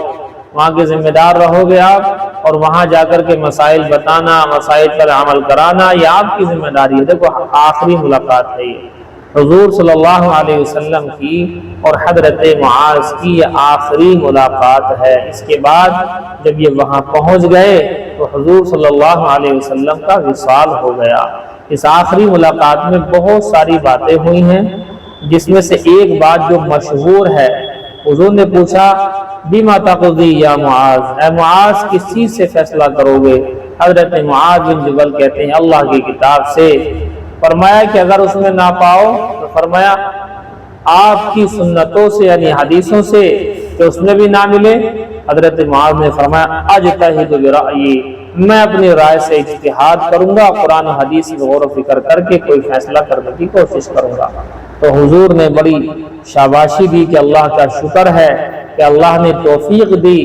وہاں کے ذمہ دار رہو گے آپ، اور وہاں جا کر کے مسائل بتانا، مسائل پر عمل کرانا، یہ آپ کی ذمہ داری ہے۔ دیکھو آخری ملاقات ہے یہ، حضور صلی اللہ علیہ وسلم کی اور حضرت معاذ کی یہ آخری ملاقات ہے۔ اس کے بعد جب یہ وہاں پہنچ گئے تو حضور صلی اللہ علیہ وسلم کا وصال ہو گیا۔ اس آخری ملاقات میں بہت ساری باتیں ہوئی ہیں، جس میں سے ایک بات جو مشہور ہے، حضور نے پوچھا بما تقضی یا معاذ، اے معاذ کس چیز سے فیصلہ کرو گے؟ حضرت معاذ بن جبل کہتے ہیں اللہ کی کتاب سے۔ فرمایا کہ اگر اس میں نہ پاؤ تو فرمایا آپ کی سنتوں سے یعنی حدیثوں سے کہ اس میں بھی نہ ملے۔ حضرت معاذ نے فرمایا اجتہد برأیی، میں اپنی رائے سے اجتہاد کروں گا، قرآن و حدیث میں غور و فکر کر کے کوئی فیصلہ کرنے کی کوشش کروں گا۔ تو حضور نے بڑی شاباشی دی کہ اللہ کا شکر ہے کہ اللہ نے توفیق دی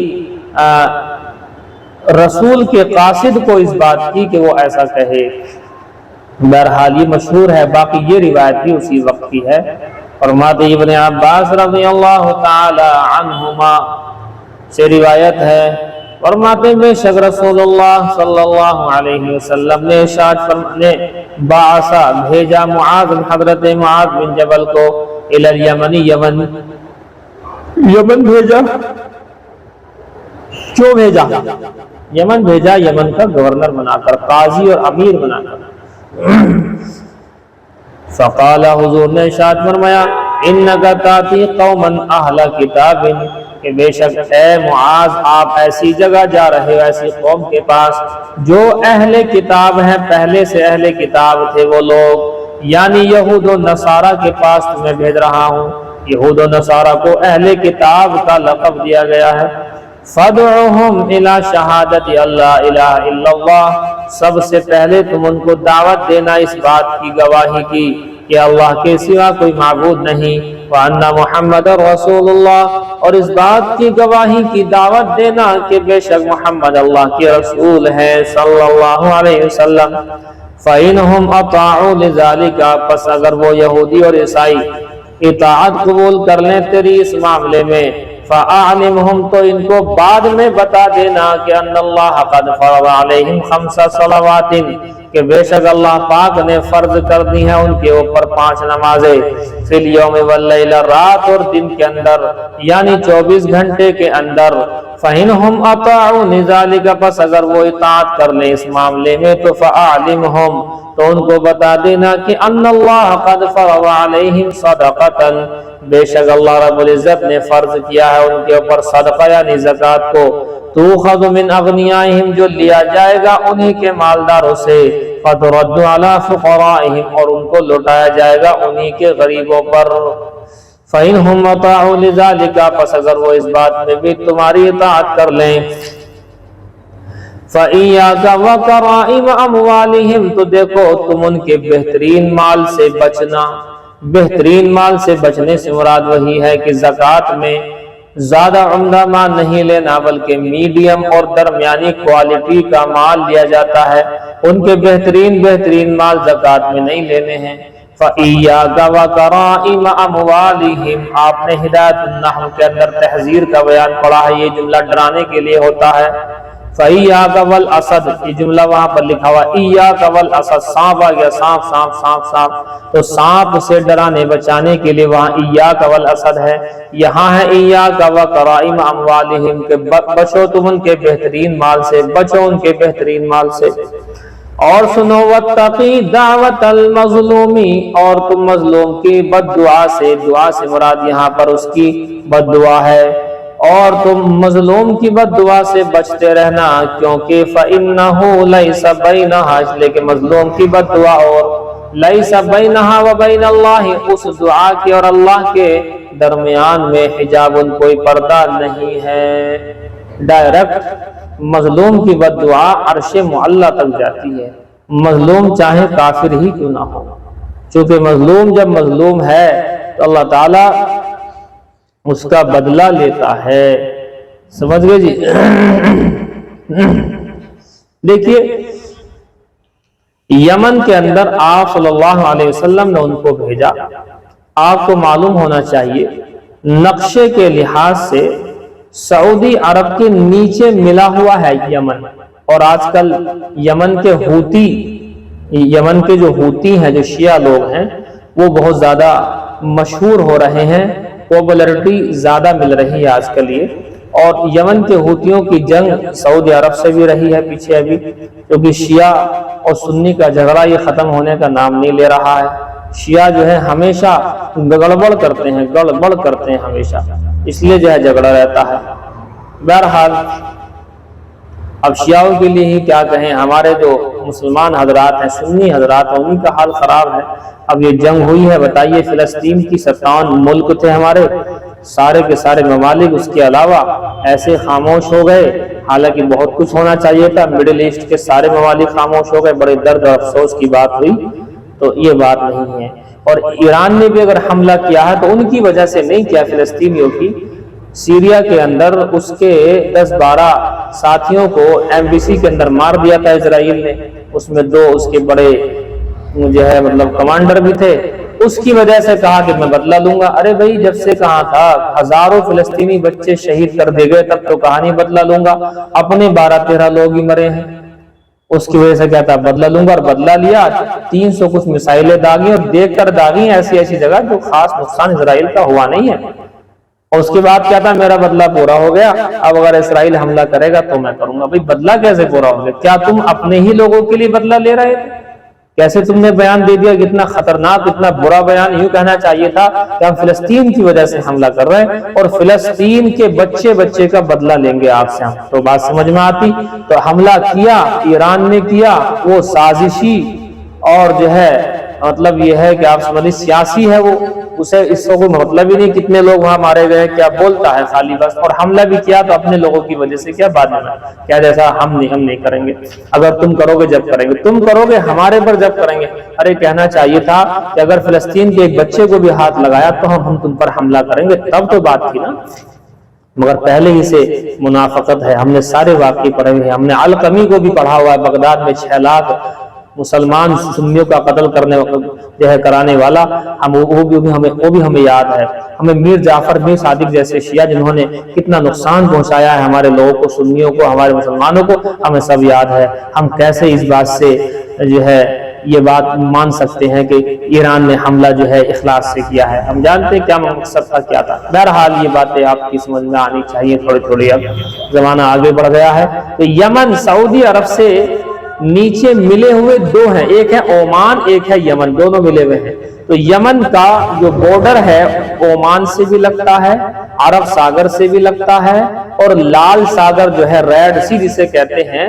رسول کے قاصد کو اس بات کی کہ وہ ایسا کہے۔ بہرحال یہ مشہور ہے، باقی یہ روایت بھی اسی وقت کی ہے۔ فرماتے ابن عباس رضی اللہ تعالی عنہما سے روایت ہے، فرماتے بے شک رسول اللہ صلی اللہ علیہ وسلم نے ارشاد فرمانے بعثا بھیجا معاذ حضرت معاذ بن جبل کو الی الیمن، یمن بھیجا۔ کیوں بھیجا؟ یمن بھیجا، یمن کا گورنر بنا کر، قاضی اور امیر بنا کر۔ فقال حضور نے ارشاد فرمایا انک تاتی قوما اہل کتاب، کہ بے شک اے معاذ آپ ایسی جگہ جا رہے ہو، ایسی قوم کے پاس جو اہل کتاب ہیں، پہلے سے اہل کتاب تھے وہ لوگ، یعنی یہود و نصارہ کے پاس تمہیں بھیج رہا ہوں۔ یہود و نصارہ کو اہل کتاب کا لقب دیا گیا ہے۔ فَادْعُهُمْ إِلَى شَهَادَةِ اللَّهِ إِلَهَ إِلَّا اللَّهِ، سب سے پہلے تم ان کو دعوت دینا اس بات کی گواہی کی کہ اللہ کے سوا کوئی معبود نہیں، وَأَنَّ مُحَمَّدَ رَسُولُ اللَّهِ، اور اس بات کی گواہی کی دعوت دینا کہ بے شک محمد اللہ کے رسول ہیں صلی اللہ علیہ وسلم۔ فَإِنْهُمْ أَطَاعُوا لِذَلِكَ، پس اگر وہ یہودی اور عیسائی اطاعت قبول کر لیں تیری اس معاملے میں، فَأَعْلِمْهُمْ، تو ان کو بعد میں بتا دینا کہ ان اللہ قد فرض علیہم 5 صلوات، کہ بے شک اللہ پاک نے فرض کر دی ہیں ان کے اوپر 5 نمازیں، فی الیوم واللیلہ، رات اور دن کے اندر، یعنی 24 گھنٹے کے اندر۔ فَإِنْهُمْ أَطَاعُوا لِذَلِكَ، پس اگر وہ اطاعت کر لیں اس معاملے میں تو فَأَعْلِمْهُمْ، تو ان کو بتا دینا کہ ان اللہ قد فرض علیہم صدقۃ، بے شک اللہ رب العزت نے فرض کیا ہے ان کے اوپر صدقہ یعنی زکوٰۃ کو، تؤخذ من اغنیائہم، جو لیا جائے گا انہی کے مالداروں سے، فترد علی فقرائہم، اور ان کو لوٹایا جائے گا انہی کے غریبوں پر۔ فإنہم اطاعوا لذلک، پس اگر وہ اس بات میں بھی تمہاری اطاعت کر لیں، فَإِيَّاكَ وَكَرَائِمَ أَمْوَالِهِمْ، تو دیکھو تم ان کے بہترین مال سے بچنا۔ بہترین مال سے بچنے سے مراد وہی ہے کہ زکوٰۃ میں زیادہ عمدہ مال نہیں لینا، بلکہ میڈیم اور درمیانی کوالٹی کا مال لیا جاتا ہے، ان کے بہترین مال زکوٰۃ میں نہیں لینے ہیں۔ فَإِيَّاكَ وَكَرَائِمَ أَمْوَالِهِمْ، آپ نے ہدایت النحل کے اندر تحذیر کا بیان پڑھا ہے، یہ جملہ ڈرانے کے لیے ہوتا ہے۔ فَإِيَّاكَ وَالْأَسَدْ، یہ جملہ وہاں پر لکھا ہوا إِيَّاكَ وَالْأَسَدْ، سانپ آ گیا، سانپ، تو سانپ سے ڈرانے بچانے کے لیے وہاں إِيَّاكَ وَالْأَسَدْ ہے، یہاں ہے إِيَّاكَ وَكَرَائِمَ أَمْوَالِهِمْ، کہ بچو تم ان کے بہترین مال سے، بچو ان کے بہترین مال سے۔ اور سنو وَاتَّقِي دَعْوَةَ الْمَظْلُومِ، اور تم مظلوم کی بد دعا سے، دعا سے مراد یہاں پر اس کی بد دعا ہے، اور تم مظلوم کی بد دعا سے بچتے رہنا، کیونکہ فَإِنَّهُ لَيْسَ بَيْنَهَا، اس لیے کہ مظلوم کی بد دعا اور لَيْسَ بَيْنَهَا وَبَيْنَ اللَّهِ، اس دعا کے اور اللہ کے درمیان میں حجاب، کوئی پردہ نہیں ہے، ڈائریکٹ مظلوم کی بد دعا عرش معلی تک جاتی ہے، مظلوم چاہے کافر ہی کیوں نہ ہو، چونکہ مظلوم جب مظلوم ہے تو اللہ تعالی اس کا بدلہ لیتا ہے۔ سمجھ گئے جی؟ دیکھیے یمن کے اندر آپ صلی اللہ علیہ وسلم نے ان کو بھیجا۔ آپ کو معلوم ہونا چاہیے نقشے کے لحاظ سے سعودی عرب کے نیچے ملا ہوا ہے یمن، اور آج کل یمن کے جو ہوتی ہیں، جو شیعہ لوگ ہیں، وہ بہت زیادہ مشہور ہو رہے ہیں، پاپولرٹی زیادہ مل رہی ہے آج کل یہ۔ اور یمن کے حوثیوں کی جنگ سعودی عرب سے بھی رہی ہے پیچھے ابھی، کیونکہ شیعہ اور سنی کا جھگڑا یہ ختم ہونے کا نام نہیں لے رہا ہے۔ شیعہ جو ہے ہمیشہ گڑبڑ کرتے ہیں ہمیشہ، اس لیے جو ہے جھگڑا رہتا ہے۔ بہرحال اب شیعوں کے لیے ہی کیا کہیں، ہمارے جو مسلمان حضرات ہیں، سنی حضرات ہیں، انہی کا حال خراب ہے۔ اب یہ جنگ ہوئی ہے، بتائیے فلسطین کی 57 ملک تھے ہمارے، سارے کے سارے ممالک اس کے علاوہ ایسے خاموش ہو گئے، حالانکہ بہت کچھ ہونا چاہیے تھا۔ مڈل ایسٹ کے سارے ممالک خاموش ہو گئے، بڑے درد اور افسوس کی بات ہوئی۔ تو یہ بات نہیں ہے۔ اور ایران نے بھی اگر حملہ کیا ہے تو ان کی وجہ سے نہیں کیا، فلسطینیوں کی۔ سیریا کے اندر اس کے 10-12 ساتھیوں کو ایمبیسی کے اندر مار دیا تھا اسرائیل نے، اس میں 2 اس کے بڑے جو ہے مطلب کمانڈر بھی تھے۔ اس کی وجہ سے کہا کہ میں بدلہ لوں گا۔ ارے بھائی جب سے کہا تھا، ہزاروں فلسطینی بچے شہید کر دیے گئے، تب تو کہا نہیں بدلہ لوں گا، اپنے 12-13 لوگ ہی مرے ہیں۔ اس کی وجہ سے کیا تھا، بدلہ لوں گا، اور بدلہ لیا۔ 300 کچھ میسائلیں داغی، اور دیکھ کر داغی ایسی جگہ جو خاص نقصان اسرائیل کا ہوا نہیں ہے۔ اور اس کے بعد کیا تھا، میرا بدلہ پورا ہو گیا، اب اگر اسرائیل حملہ کرے گا تو میں کروں گا۔ بھائی بدلہ کیسے پورا ہو گیا؟ کیا تم اپنے ہی لوگوں کے لیے بدلہ لے رہے تھے؟ کیسے تم نے بیان دے دیا؟ کتنا خطرناک، اتنا برا بیان۔ یوں کہنا چاہیے تھا کہ ہم فلسطین کی وجہ سے حملہ کر رہے ہیں اور فلسطین کے بچے کا بدلہ لیں گے آپ سے ہم، تو بات سمجھ میں آتی۔ تو حملہ کیا ایران نے کیا، وہ سازشی اور جو ہے مطلب یہ ہے کہ آپ سمجھیں سیاسی ہے، وہ اسے اس کو کوئی مطلب ہی نہیں کتنے لوگ وہاں مارے گئے، کیا بولتا ہے خالی بس۔ اور حملہ بھی کیا تو اپنے لوگوں کی وجہ سے، کیا بعد میں کیا جیسا ہم نہیں کریں گے، اگر تم کرو گے جب کریں گے، تم کرو گے ہمارے پر جب کریں گے۔ ارے کہنا چاہیے تھا کہ اگر فلسطین کے ایک بچے کو بھی ہاتھ لگایا تو ہم تم پر حملہ کریں گے، تب تو بات تھی نا۔ مگر پہلے ہی سے منافقت ہے۔ ہم نے سارے واقعے پڑھے ہوئے ہیں، ہم نے القمی کو بھی پڑھا ہوا ہے، بغداد میں 6 لاکھ مسلمان سنیوں کا قتل کرانے والا، وہ بھی ہمیں یاد ہے۔ ہمیں میر جعفر میر صادق جیسے شیعہ جنہوں نے کتنا نقصان پہنچایا ہے ہمارے لوگوں کو، سنیوں کو، ہمارے مسلمانوں کو، ہمیں سب یاد ہے۔ ہم کیسے اس بات سے جو ہے یہ بات مان سکتے ہیں کہ ایران نے حملہ جو ہے اخلاص سے کیا ہے؟ ہم جانتے ہیں کیا مقصد تھا، کیا تھا۔ بہرحال یہ باتیں آپ کی سمجھ میں آنی چاہیے تھوڑی اب زمانہ آگے بڑھ گیا ہے۔ تو یمن سعودی عرب سے نیچے ملے ہوئے 2 ہیں، ایک ہے عمان، ایک ہے یمن، دونوں ملے ہوئے ہیں۔ تو یمن کا جو بارڈر ہے عمان سے بھی لگتا ہے، عرب ساگر سے بھی لگتا ہے، اور لال ساگر جو ہے ریڈ سی جسے کہتے ہیں،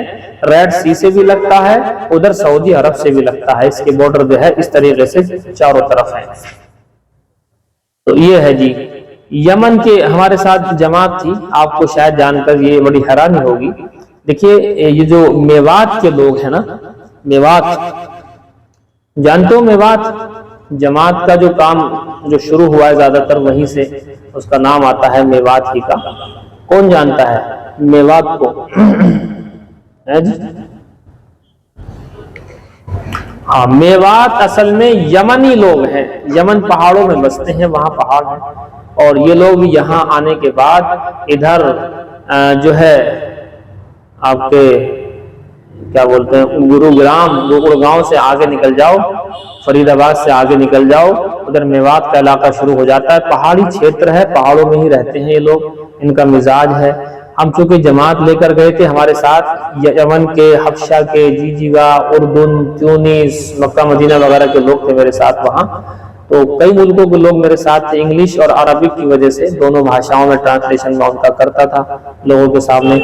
ریڈ سی سے بھی لگتا ہے، ادھر سعودی عرب سے بھی لگتا ہے۔ اس کے بارڈر جو ہے اس طریقے سے چاروں طرف ہیں۔ تو یہ ہے جی یمن کے ہمارے ساتھ جماعت تھی، آپ کو شاید جان کر یہ بڑی حیرانی ہوگی۔ دیکھیے یہ جو میوات کے لوگ ہیں نا، میوات جانتے ہو، میوات جماعت کا جو کام جو شروع ہوا ہے زیادہ تر وہیں سے، اس کا نام آتا ہے میوات ہی کا۔ کون جانتا ہے میوات کو؟ ہاں، میوات اصل میں یمنی لوگ ہیں، یمن پہاڑوں میں بستے ہیں، وہاں پہاڑ ہیں، اور یہ لوگ یہاں آنے کے بعد ادھر جو ہے آپ کے کیا بولتے ہیں گڑگاؤں سے آگے نکل جاؤ، فرید آباد سے آگے نکل جاؤ، ادھر میوات کا علاقہ شروع ہو جاتا ہے۔ پہاڑی چھیتر ہے، پہاڑوں میں ہی رہتے ہیں یہ لوگ، ان کا مزاج ہے۔ ہم چونکہ جماعت لے کر گئے تھے، ہمارے ساتھ یمن کے، حبشہ کے، جیجیگا، اردن، تیونس، مکہ مدینہ وغیرہ کے لوگ تھے میرے ساتھ وہاں۔ تو کئی ملکوں کے لوگ میرے ساتھ تھے، انگلش اور عربک کی وجہ سے دونوں بھاشاؤں میں ٹرانسلیشن میں ان کا کرتا تھا لوگوں کے سامنے۔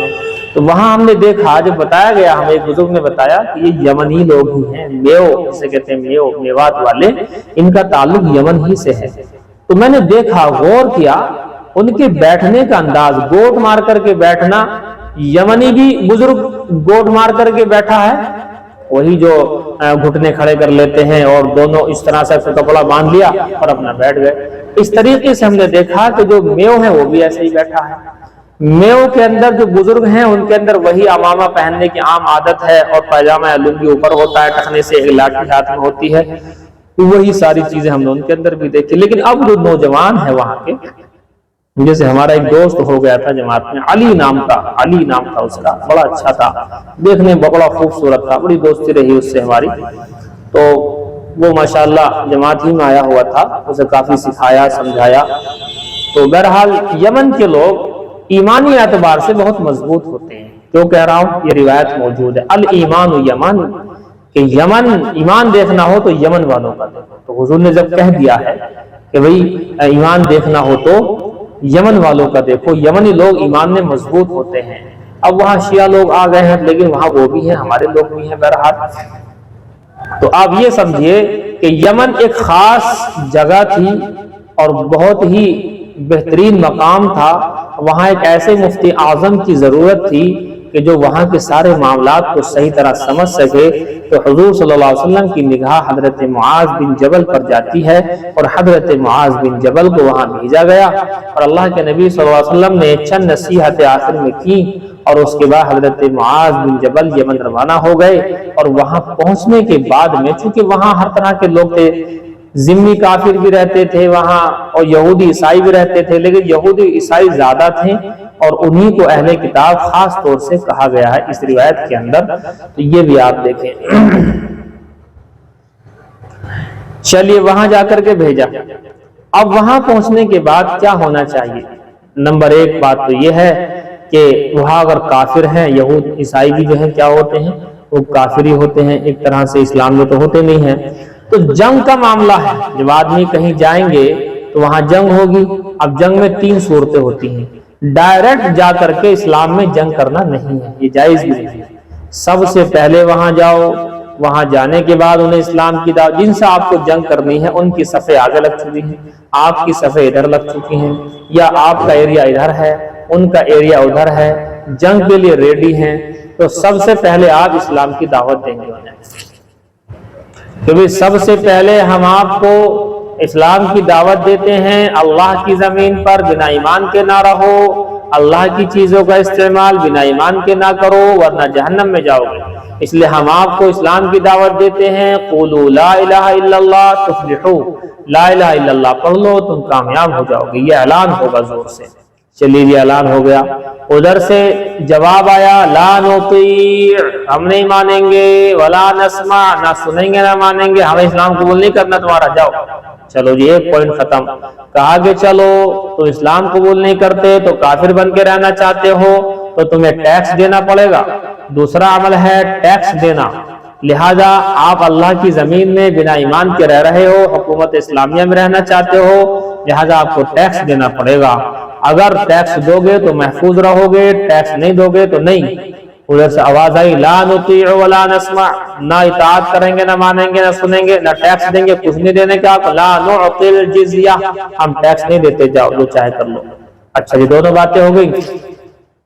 تو وہاں ہم نے دیکھا، جب بتایا گیا، ہمیں ایک بزرگ نے بتایا کہ یہ یمنی لوگ ہی ہیں، میو جسے کہتے ہیں، میوات والے، ان کا تعلق یمن ہی سے ہے۔ تو میں نے دیکھا، غور کیا، ان کے بیٹھنے کا انداز، گوٹ مار کر کے بیٹھنا، یمنی بھی بزرگ گوٹ مار کر کے بیٹھا ہے، وہی جو گھٹنے کھڑے کر لیتے ہیں اور دونوں اس طرح سے کپڑا باندھ لیا اور اپنا بیٹھ گئے۔ اس طریقے سے ہم نے دیکھا کہ جو میو ہے وہ بھی ایسے ہی بیٹھا ہے۔ میو کے اندر جو بزرگ ہیں ان کے اندر وہی امامہ پہننے کی عام عادت ہے، اور پائجامہ لنگی اوپر ہوتا ہے، ٹخنے سے ایک لاٹھی ہاتھ میں ہوتی ہے، وہی ساری چیزیں ہم نے ان کے اندر بھی دیکھی۔ لیکن اب جو نوجوان ہے وہاں کے، جیسے ہمارا ایک دوست ہو گیا تھا جماعت میں، علی نام تھا اس کا، بڑا اچھا تھا، دیکھنے میں بڑا خوبصورت تھا، بڑی دوستی رہی اس سے ہماری۔ تو وہ ماشاءاللہ جماعت ہی میں آیا ہوا تھا، اسے کافی سکھایا سمجھایا۔ تو بہرحال یمن کے لوگ ایمانی اعتبار سے بہت مضبوط ہوتے ہیں۔ کیوں کہہ رہا ہوں؟ یہ روایت موجود ہے، الایمان یمن، کہ یمن ایمان دیکھنا ہو تو یمن والوں کا دیکھو۔ تو حضور نے جب کہہ دیا ہے کہ بھئی ایمان دیکھنا ہو تو یمن والوں کا دیکھو، یمنی لوگ ایمان میں مضبوط ہوتے ہیں۔ اب وہاں شیعہ لوگ آ گئے ہیں، لیکن وہاں وہ بھی ہیں، ہمارے لوگ بھی ہیں بہرحال۔ تو آپ یہ سمجھیے کہ یمن ایک خاص جگہ تھی اور بہت ہی بہترین مقام تھا۔ وہاں ایک ایسے مفتی اعظم کی ضرورت تھی کہ جو وہاں کے سارے معاملات کو صحیح طرح سمجھ سکے۔ تو حضور صلی اللہ علیہ وسلم کی نگاہ حضرت معاذ بن جبل پر جاتی ہے اور حضرت معاذ بن جبل کو وہاں بھیجا گیا، اور اللہ کے نبی صلی اللہ علیہ وسلم نے چند نصیحتیں آخر میں کی، اور اس کے بعد حضرت معاذ بن جبل یمن روانہ ہو گئے۔ اور وہاں پہنچنے کے بعد میں، چونکہ وہاں ہر طرح کے لوگ تھے، ذمی کافر بھی رہتے تھے وہاں اور یہودی عیسائی بھی رہتے تھے، لیکن یہودی عیسائی زیادہ تھے اور انہی کو اہل کتاب خاص طور سے کہا گیا ہے اس روایت کے اندر۔ تو یہ بھی آپ دیکھیں۔ چلیے وہاں جا کر کے بھیجا۔ اب وہاں پہنچنے کے بعد کیا ہونا چاہیے؟ نمبر ایک بات تو یہ ہے کہ وہاں اگر کافر ہیں، یہود عیسائی بھی جو ہیں کیا ہوتے ہیں؟ وہ کافر ہی ہوتے ہیں، ایک طرح سے اسلام میں تو ہوتے نہیں ہیں۔ تو جنگ کا معاملہ ہے، جب آدمی کہیں جائیں گے تو وہاں جنگ ہوگی۔ اب جنگ میں تین صورتیں ہوتی ہیں۔ ڈائریکٹ جا کر کے اسلام میں جنگ کرنا نہیں ہے، یہ جائز بھی نہیں ہے۔ سب سے پہلے وہاں جاؤ، وہاں جانے کے بعد انہیں اسلام کی دعوت، جن سے آپ کو جنگ کرنی ہے ان کی صفیں آگے لگ چکی ہیں، آپ کی صفیں ادھر لگ چکی ہیں، یا آپ کا ایریا ادھر ہے ان کا ایریا ادھر ہے، جنگ کے لیے ریڈی ہیں۔ تو سب سے پہلے آپ اسلام کی دعوت دیں گے انہیں، کیونکہ سب سے پہلے ہم آپ کو اسلام کی دعوت دیتے ہیں، اللہ کی زمین پر بنا ایمان کے نہ رہو، اللہ کی چیزوں کا استعمال بنا ایمان کے نہ کرو ورنہ جہنم میں جاؤ گے۔ اس لیے ہم آپ کو اسلام کی دعوت دیتے ہیں، قولوا لا الہ الا اللہ تفلحوا، لا الہ الا اللہ پڑھ لو تم کامیاب ہو جاؤ گے، یہ اعلان ہوگا زور سے۔ چلیے یہ اعلان ہو گیا۔ ادھر سے جواب آیا، لا نطیع، ہم نہیں مانیں گے، ولا نسمع، نہ سنیں گے نہ مانیں گے، ہمیں اسلام قبول نہیں کرنا تمہارا، جاؤ۔ چلو جی ایک پوائنٹ ختم۔ کہا کہ چلو تو اسلام قبول نہیں کرتے تو کافر بن کے رہنا چاہتے ہو تو تمہیں ٹیکس دینا پڑے گا۔ دوسرا عمل ہے ٹیکس دینا، لہذا آپ اللہ کی زمین میں بنا ایمان کے رہ رہے ہو، حکومت اسلامیہ میں رہنا چاہتے ہو، لہذا آپ کو ٹیکس دینا پڑے گا۔ اگر ٹیکس دو گے تو محفوظ رہو گے، ٹیکس نہیں دو گے تو نہیں۔ ادھر سے آواز آئی، لا نطیع ولا نسمع، نہ اطاعت کریں گے نہ مانیں گے نہ سنیں گے نہ ٹیکس دیں گے، کچھ نہیں دینے کا، لا نعطی الجزیہ، ہم ٹیکس نہیں دیتے، جاؤ جو چاہے کر لو۔ اچھا یہ دونوں باتیں ہو گئی۔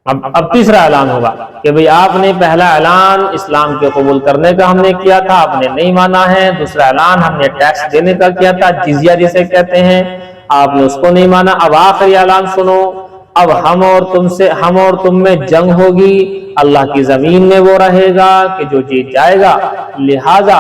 اب تیسرا اعلان ہوگا کہ بھئی آپ نے پہلا اعلان اسلام کے قبول کرنے کا ہم نے کیا تھا، آپ نے نہیں مانا ہے۔ دوسرا اعلان ہم نے ٹیکس دینے کا کیا تھا، جزیہ جسے کہتے ہیں، آپ نے اس کو نہیں مانا۔ اب آخری اعلان سنو، اب ہم اور تم میں جنگ ہوگی، اللہ کی زمین میں وہ رہے گا کہ جو جیت جائے گا، لہذا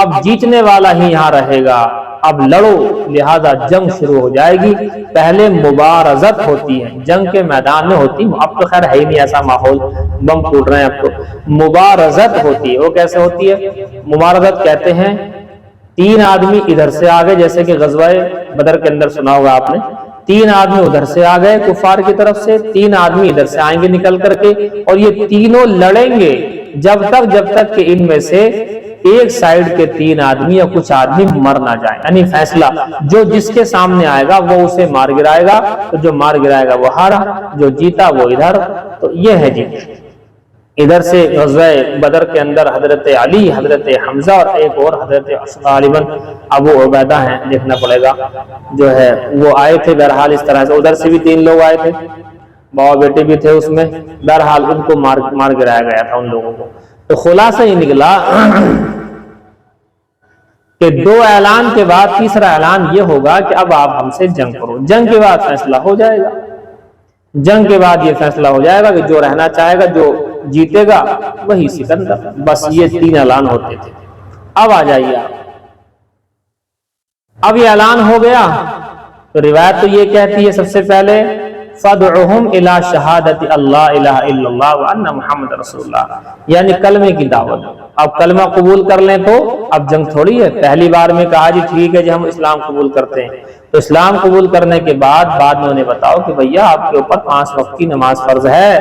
اب جیتنے والا ہی یہاں رہے گا، اب لڑو، لہذا جنگ شروع ہو جائے گی۔ پہلے مبارزت ہوتی ہے، جنگ کے میدان میں ہوتی، اب تو خیر ہے ہی نہیں ایسا ماحول، بم پھوٹ رہے ہیں اب تو۔ مبارزت ہوتی ہے، وہ کیسے ہوتی ہے؟ مبارزت کہتے ہیں تین آدمی ادھر سے آگے، جیسے کہ غزوہ بدر کے اندر سنا ہوگا آپ نے، تین آدمی ادھر سے آ گئے کفار کی طرف سے، تین آدمی ادھر سے آئیں گے نکل کر کے، اور یہ تینوں لڑیں گے جب تک کہ ان میں سے ایک سائیڈ کے تین آدمی یا کچھ آدمی مر نہ جائیں، یعنی فیصلہ جو جس کے سامنے آئے گا وہ اسے مار گرائے گا، تو جو مار گرائے گا وہ ہارا، جو جیتا وہ ادھر۔ تو یہ ہے جی ادھر سے غزوہ بدر کے اندر حضرت علی، حضرت حمزہ اور ایک اور حضرت غالباً ابو عبیدہ ہیں، دیکھنا پڑے گا جو ہے، وہ آئے تھے بہرحال اس طرح سے۔ ادھر سے بھی تین لوگ آئے تھے، باوا بیٹے بھی تھے اس میں، بہرحال ان کو مار گرایا گیا تھا ان لوگوں کو۔ تو خلاصہ یہ نکلا کہ دو اعلان کے بعد تیسرا اعلان یہ ہوگا کہ اب آپ ہم سے جنگ کرو، جنگ کے بعد فیصلہ ہو جائے گا، جنگ کے بعد یہ فیصلہ ہو جائے گا کہ جو رہنا چاہے گا، جو جیتے گا وہی سکندر۔ بس یہ تین اعلان ہوتے تھے۔ اب آ جائیے آپ، اب یہ اعلان ہو گیا تو روایت تو یہ کہتی ہے سب سے پہلے فَادْعُهُمْ إِلَى شَهَادَةِ اللَّهِ إِلَهَ إِلَّا اللَّهُ وَأَنَّ مُحَمَّدَ رَسُولُ اللَّهِ، یعنی کلمے کی دعوت۔ اب کلمہ قبول کر لیں تو اب جنگ تھوڑی ہے، پہلی بار میں کہا جی ٹھیک ہے جی ہم اسلام قبول کرتے ہیں، تو اسلام قبول کرنے کے بعد میں انہیں بتاؤ کہ بھیا آپ کے اوپر 5 وقت کی نماز فرض ہے،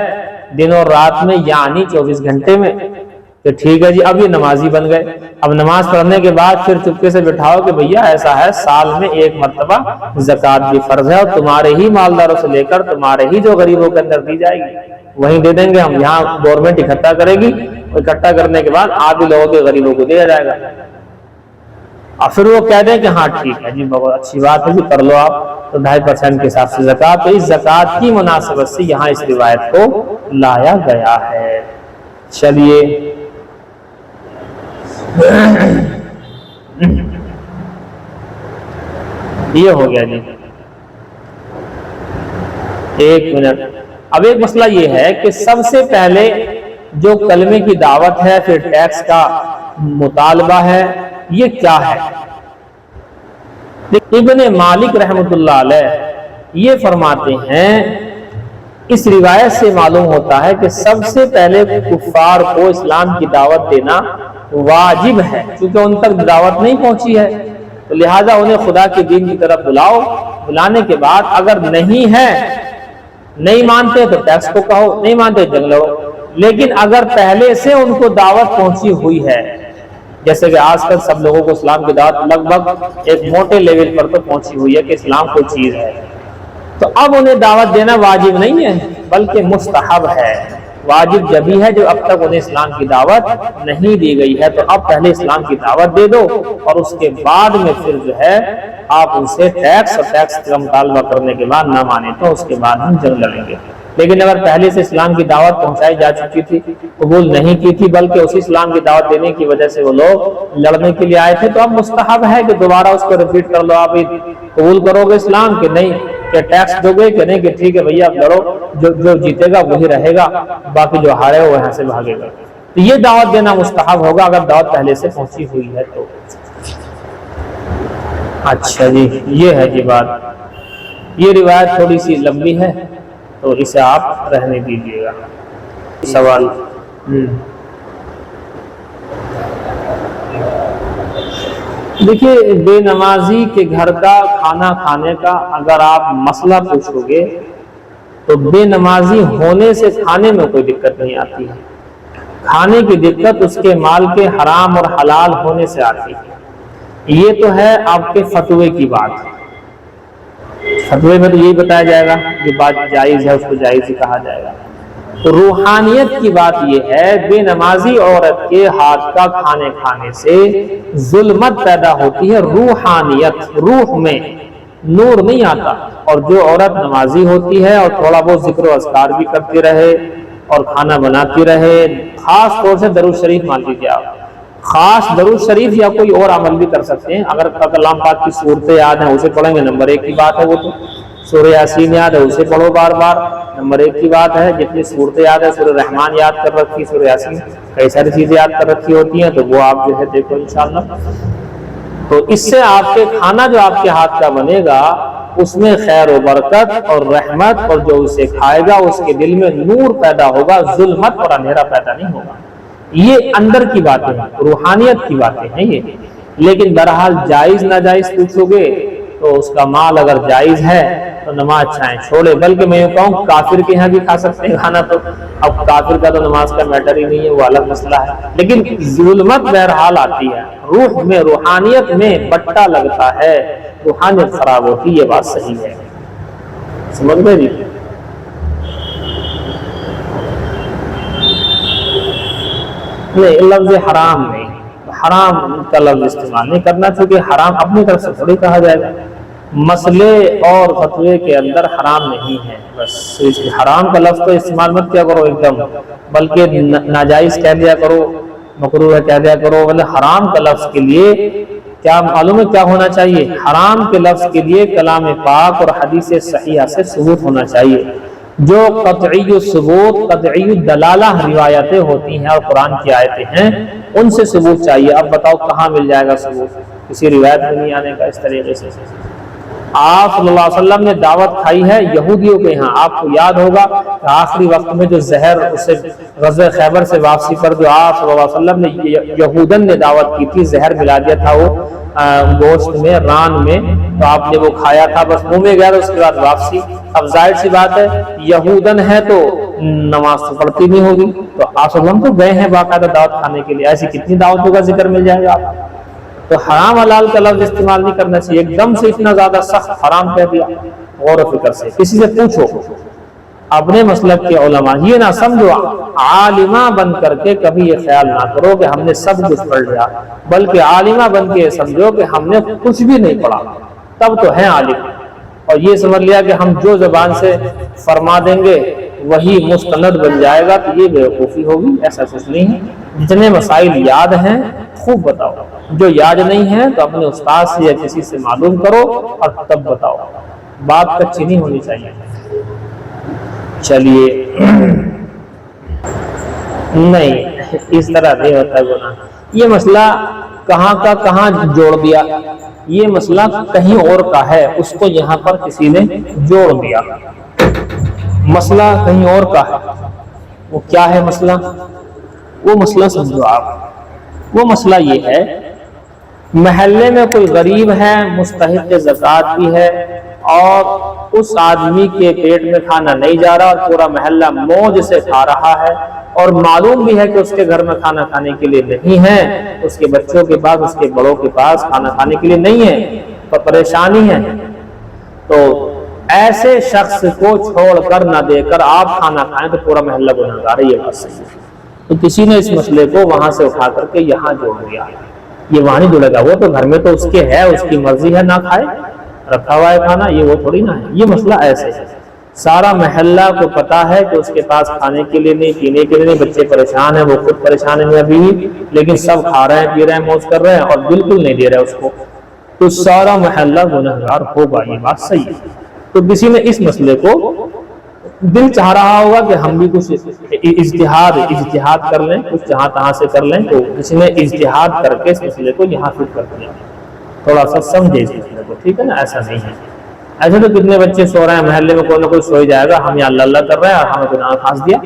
دن اور رات میں، یعنی 24 گھنٹے میں، کہ ٹھیک ہے جی اب یہ نمازی بن گئے۔ اب نماز پڑھنے کے بعد پھر چپکے سے بٹھاؤ کہ بھیا ایسا ہے سال میں 1 مرتبہ زکوٰۃ بھی فرض ہے، اور تمہارے ہی مالداروں سے لے کر تمہارے ہی جو غریبوں کے اندر دی جائے گی وہیں دے دیں گے ہم، یہاں گورنمنٹ اکٹھا کرے گی، اکٹھا کرنے کے بعد آپ ہی لوگوں کے غریبوں کو دیا جائے گا۔ اور پھر وہ کہہ دیں کہ ہاں ٹھیک ہے جی بہت اچھی بات ہے جی کر لو آپ، تو 2.5% کے حساب سے زکوٰۃ، تو اس زکوٰۃ کی مناسبت سے یہاں اس روایت کو لایا گیا ہے۔ چلیے یہ ہو گیا جی، 1 منٹ۔ اب ایک مسئلہ یہ ہے کہ سب سے پہلے جو کلمے کی دعوت ہے، پھر ٹیکس کا مطالبہ ہے، یہ کیا ہے؟ ابن مالک رحمۃ اللہ علیہ یہ فرماتے ہیں، اس روایت سے معلوم ہوتا ہے کہ سب سے پہلے کفار کو اسلام کی دعوت دینا واجب ہے، کیونکہ ان تک دعوت نہیں پہنچی ہے، تو لہٰذا انہیں خدا کے دین کی طرف بلاؤ، بلانے کے بعد اگر نہیں ہے، نہیں مانتے تو ٹیکس کو کہو، نہیں مانتے جنگ لڑو۔ لیکن اگر پہلے سے ان کو دعوت پہنچی ہوئی ہے، جیسے کہ آج کل سب لوگوں کو اسلام کی دعوت لگ بھگ ایک موٹے لیول پر تو پہنچی ہوئی ہے کہ اسلام کوئی چیز ہے، تو اب انہیں دعوت دینا واجب نہیں ہے بلکہ مستحب ہے۔ واجب جبھی ہے جو اب تک انہیں اسلام کی دعوت نہیں دی گئی ہے، تو اب پہلے اسلام کی دعوت دے دو، اور اس کے بعد میں پھر جو ہے آپ ان سے ٹیکس کا مطالبہ کرنے کے بعد نہ مانے تو اس کے بعد ہم جنگ لڑیں گے۔ لیکن اگر پہلے سے اسلام کی دعوت پہنچائی جا چکی تھی، قبول نہیں کی تھی، بلکہ اسی اسلام کی دعوت دینے کی وجہ سے وہ لوگ لڑنے کے لیے آئے تھے، تو اب مستحب ہے کہ دوبارہ اس کو ریپیٹ کر لو، آپ قبول کرو گے اسلام کہ نہیں، کہ ٹیکس دو گے کہ نہیں، کہ ٹھیک ہے بھیا آپ لڑو، جو جیتے گا وہی رہے گا، باقی جو ہارے وہ یہاں سے بھاگے گا۔ تو یہ دعوت دینا مستحب ہوگا اگر دعوت پہلے سے پہنچی ہوئی ہے تو۔ اچھا جی یہ ہے جی بات، یہ روایت تھوڑی سی لمبی ہے تو اسے آپ رہنے دیجیے گا۔ سوال دیکھیے، بے نمازی کے گھر کا کھانا کھانے کا اگر آپ مسئلہ پوچھو گے تو بے نمازی ہونے سے کھانے میں کوئی دقت نہیں آتی ہے، کھانے کی دقت اس کے مال کے حرام اور حلال ہونے سے آتی ہے۔ یہ تو ہے آپ کے فتوے کی بات، فتوے میں تو یہی بتایا جائے گا جو بات جائز ہے اس کو جائز ہی کہا جائے گا۔ تو روحانیت کی بات یہ ہے، بے نمازی عورت کے ہاتھ کا کھانے کھانے سے ظلمت پیدا ہوتی ہے، روحانیت، روح میں نور نہیں آتا۔ اور جو عورت نمازی ہوتی ہے اور تھوڑا بہت ذکر و اذکار بھی کرتی رہے اور کھانا بناتی رہے، خاص طور سے درود شریف مان لیجیے آپ، خاص درود شریف یا کوئی اور عمل بھی کر سکتے ہیں، اگر کلام پاک کی صورتیں یاد ہیں اسے پڑھیں گے نمبر 1 کی بات ہے، وہ تو سورہ یاسین یاد ہے اسے پڑھو بار بار، نمبر 1 کی بات ہے۔ جتنی صورتیں یاد ہے، سورہ رحمان یاد کر رکھی، سورہ یاسین، کئی ساری چیزیں یاد کر رکھی ہوتی ہیں، تو وہ آپ جو ہے دیکھو انشاءاللہ۔ تو اس سے آپ کے کھانا جو آپ کے ہاتھ کا بنے گا اس میں خیر و برکت اور رحمت، اور جو اسے کھائے گا اس کے دل میں نور پیدا ہوگا، ظلمت اور اندھیرا پیدا نہیں ہوگا۔ یہ اندر کی باتیں ہیں، روحانیت کی باتیں ہیں یہ۔ لیکن بہرحال جائز ناجائز پوچھو گے تو اس کا مال اگر جائز ہے تو نماز چھائیں چھوڑے، بلکہ میں یہ کہوں کافر کے ہاں بھی کھا سکتے ہیں کھانا، تو اب کافر کا تو نماز کا میٹر ہی نہیں ہے، وہ الگ مسئلہ ہے۔ لیکن ظلمت بہرحال آتی ہے، روح میں، روحانیت میں بٹا لگتا ہے، روحانیت خراب ہوتی، یہ بات صحیح ہے، سمجھ گئے جی؟ نہیں، لفظ حرام نہیں، حرام کا لفظ استعمال نہیں کرنا، چونکہ حرام اپنی طرف سے تھوڑی کہا جائے گا، مسئلے اور فتوے کے اندر حرام نہیں ہے، بس حرام کا لفظ تو استعمال مت کیا کرو ایک دم، بلکہ ناجائز کہہ دیا کرو، مکروہ کہہ دیا کرو۔ مطلب حرام کا لفظ کے لیے کیا معلوم ہے کیا ہونا چاہیے؟ حرام کے لفظ کے لیے کلام پاک اور حدیث صحیحہ سے ثبوت ہونا چاہیے، جو قطعی ثبوت، قطعی دلالہ روایتیں ہوتی ہیں اور قرآن کی آیتیں ہیں، ان سے ثبوت چاہیے۔ اب بتاؤ کہاں مل جائے گا ثبوت؟ کسی روایت میں نہیں آنے کا اس طریقے سے۔ آپ صلی اللہ علیہ وسلم نے دعوت کھائی ہے یہودیوں کے ہاں. آپ کو یاد ہوگا کہ آخری وقت میں جو زہر اسے غزوہ خیبر سے واپسی پر جو آپ صلی اللہ علیہ وسلم نے یہودن نے دعوت کی تھی، زہر ملا دیا تھا وہ گوشت میں، ران میں، تو آپ نے وہ کھایا تھا، بس منہ میں گیا تو اس کے بعد واپسی. اب ظاہر سی بات ہے یہودن ہے تو نماز تو پڑھتی نہیں ہوگی، تو آپ صلی اللہ علیہ وسلم تو گئے ہیں باقاعدہ دعوت کھانے کے لیے. ایسی کتنی دعوتوں کا ذکر مل جائے گا آپ. تو حرام حلال کا لفظ استعمال نہیں کرنا چاہیے، ایک دم سے اتنا زیادہ سخت حرام کہہ دیا. غور و فکر سے کسی سے پوچھو، اپنے مسلک کے علماء. یہ نہ سمجھو عالمہ بن کر کے کبھی یہ خیال نہ کرو کہ ہم نے سب کچھ پڑھ لیا، بلکہ عالمہ بن کے یہ سمجھو کہ ہم نے کچھ بھی نہیں پڑھا تب تو ہے عالم. اور یہ سمجھ لیا کہ ہم جو زبان سے فرما دیں گے وہی مستند بن جائے گا، تو یہ بیوقوفی ہوگی. ایسا کچھ نہیں ہے. جتنے مسائل یاد ہیں خوب بتاؤ، جو یاد نہیں ہے تو اپنے استاد سے یا کسی سے معلوم کرو اور تب بتاؤ. بات کچی نہیں ہونی چاہیے. چلیے نہیں اس طرح نہیں ہوتا گناہ. یہ مسئلہ کہاں کا کہاں جوڑ دیا، یہ مسئلہ کہیں اور کا ہے، اس کو یہاں پر کسی نے جوڑ دیا. مسئلہ کہیں اور کا ہے. وہ کیا ہے مسئلہ؟ وہ مسئلہ سمجھو آپ. وہ مسئلہ یہ ہے، محلے میں کوئی غریب ہے، مستحق زکوٰۃ بھی ہے، اور اس آدمی کے پیٹ میں کھانا نہیں جا رہا اور پورا محلہ موج سے کھا رہا ہے، اور معلوم بھی ہے کہ اس کے گھر میں کھانا کھانے کے لیے نہیں ہے، اس کے بچوں کے پاس، اس کے بڑوں کے پاس کھانا کھانے کے لیے نہیں ہے، تو پریشانی ہے. تو ایسے شخص کو چھوڑ کر نہ دے کر آپ کھانا کھائیں تو پورا محلہ گنہگار ہے. یہ بات صحیح ہے. تو کسی نے اس مسئلے کو وہاں سے اٹھا کر کے یہاں جوڑ دیا. یہ وہاں نہیں جڑے گا، وہ تو گھر میں تو اس کے ہے، اس کی مرضی ہے نہ کھائے، رکھا ہوا ہے کھانا، یہ وہ تھوڑی نہ ہے. یہ مسئلہ ایسے ہے، سارا محلہ کو پتا ہے کہ اس کے پاس کھانے کے لیے نہیں، پینے کے لیے نہیں، بچے پریشان ہیں، وہ خود پریشان ہیں ابھی، لیکن سب کھا رہے ہیں، پی رہے ہیں، موج کر رہے ہیں اور بالکل نہیں دے رہے اس کو، تو سارا محلہ گنہگار ہوگا. یہ بات صحیح ہے. تو کسی نے اس مسئلے کو دل چاہ رہا ہوگا کہ ہم بھی کچھ اجتہاد کر لیں، کچھ جہاں تہاں سے کر لیں، تو کسی نے اجتہاد کر کے اس مسئلے کو یہاں فٹ کر دیا. تھوڑا سا سمجھے اس مسئلے کو، ٹھیک ہے نا. ایسا نہیں ہے. ایسے تو کتنے بچے سو رہے ہیں محلے میں، کوئی نہ کوئی سو جائے گا، ہم یہاں اللہ اللہ کر رہے ہیں اور ہمیں گناہ پھانس دیا.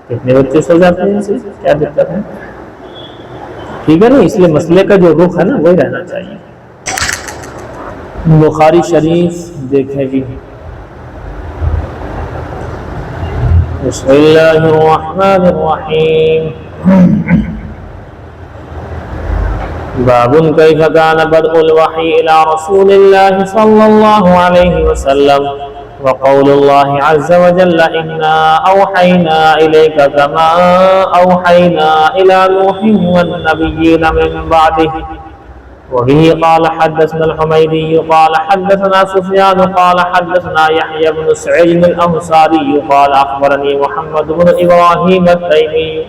کتنے بچے سو جاتے ہیں، اسے کیا دقت ہے. ٹھیک ہے نا. اس لیے مسئلے کا جو رخ ہے نا وہی رہنا چاہیے. بخاری شریف دیکھیں جی. بسم اللہ الرحمن الرحیم. باب کیف کان بدء الوحی الی رسول اللہ صلی اللہ علیہ وسلم وقول اللہ عز وجل انا اوحینا الیک کما اوحینا الی نوح والنبیین من بعده. وبه قال حدثنا الحميدي قال حدثنا سفيان قال حدثنا يحيى بن سعيد الأنصاري قال أخبرني محمد بن إبراهيم التيمي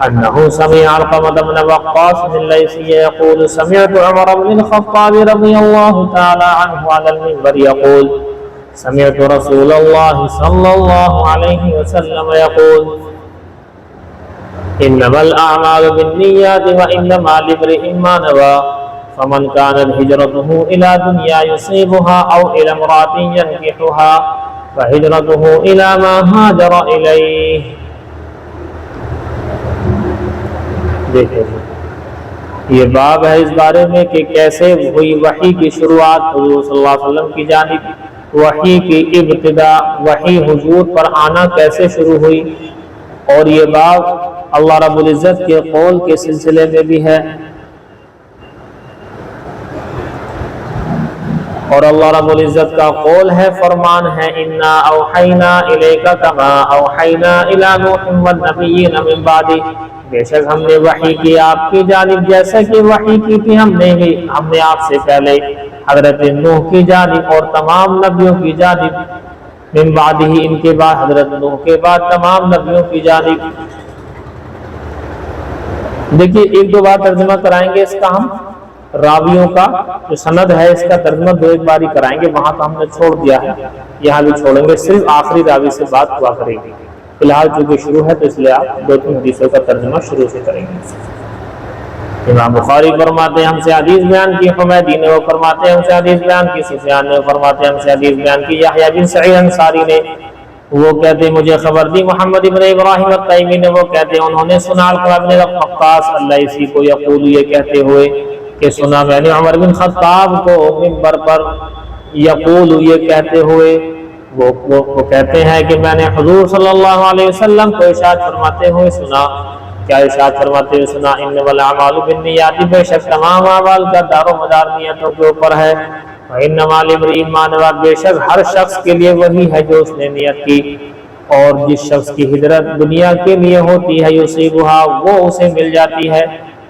أنه سمع علقمة بن وقاص الليثي يقول سمعت عمر بن الخطاب رضي الله تعالى عنه على المنبر يقول سمعت رسول الله صلى الله عليه وسلم يقول إنما الأعمال بالنيات وإنما لامرئ ما نوى فمن كانت هجرته إلى دنيا يصيبها أو إلى امرأة ينكحها فهجرته إلى ما هاجر إليه. دیکھیں یہ باب ہے اس بارے میں کہ کیسے ہوئی وحی کی شروعات حضور صلی اللہ علیہ وسلم کی جانب، وحی کی ابتدا، وحی حضور پر آنا کیسے شروع ہوئی. اور یہ باب اللہ رب العزت کے قول کے سلسلے میں بھی ہے، اور اللہ رب العزت کا قول ہے، فرمان ہے انا اوحینا الیک کما اوحینا الی نوح والنبیین من بعدہ. بے شک ہم نے وحی کی آپ کی جانب جیسا کہ وحی کی تھی ہم نے آپ سے پہلے حضرت نوح کی جانب اور تمام نبیوں کی جانب، من بعدہ ان کے بعد، حضرت نوح کے بعد تمام نبیوں کی جانب. دیکھیے ایک دو بار ترجمہ کرائیں گے اس کا، ہم راویوں کا جو سند ہے اس کا ترجمہ دو ایک باری کرائیں گے، وہاں تو ہم نے چھوڑ دیا ہے، یہاں بھی چھوڑیں گے، صرف آخری راوی سے بات ہوا کرے گی. فی الحال چونکہ شروع ہے تو اس لیے آپ دو تین حدیثوں کا ترجمہ شروع سے کریں گے. امام بخاری فرماتے ہیں ہم سے حدیث بیان کی حمیدی نے، وہ فرماتے ہیں ہم سے حدیث بیان کی سفیان نے، فرماتے ہیں ہم سے حدیث بیان کی یحییٰ بن سعید انصاری نے، وہ کہتے ہیں مجھے خبر دی محمد ابن ابراہیم التیمی نے، وہ کہتے ہیں انہوں نے سنا علقمہ بن وقاص الليثي کو یقول یہ کہتے ہوئے کہ سنا میں نے عمر بن خطاب کو منبر پر یقول یہ کہتے ہوئے، وہ کہتے ہیں کہ میں نے حضور صلی اللہ علیہ وسلم کو ارشاد فرماتے ہوئے سنا۔ کیا ارشاد فرماتے ہوئے سنا؟ انما الاعمال بالنیات، بے شک تمام اعمال کا دار و مدار نیتوں کے اوپر ہے، وانما لامرئ ما نوى، بے شک ہر شخص کے لیے وہی ہے جو اس نے نیت کی، اور جس شخص کی ہجرت دنیا کے لیے ہوتی ہے یصیبها، وہ اسے مل جاتی ہے،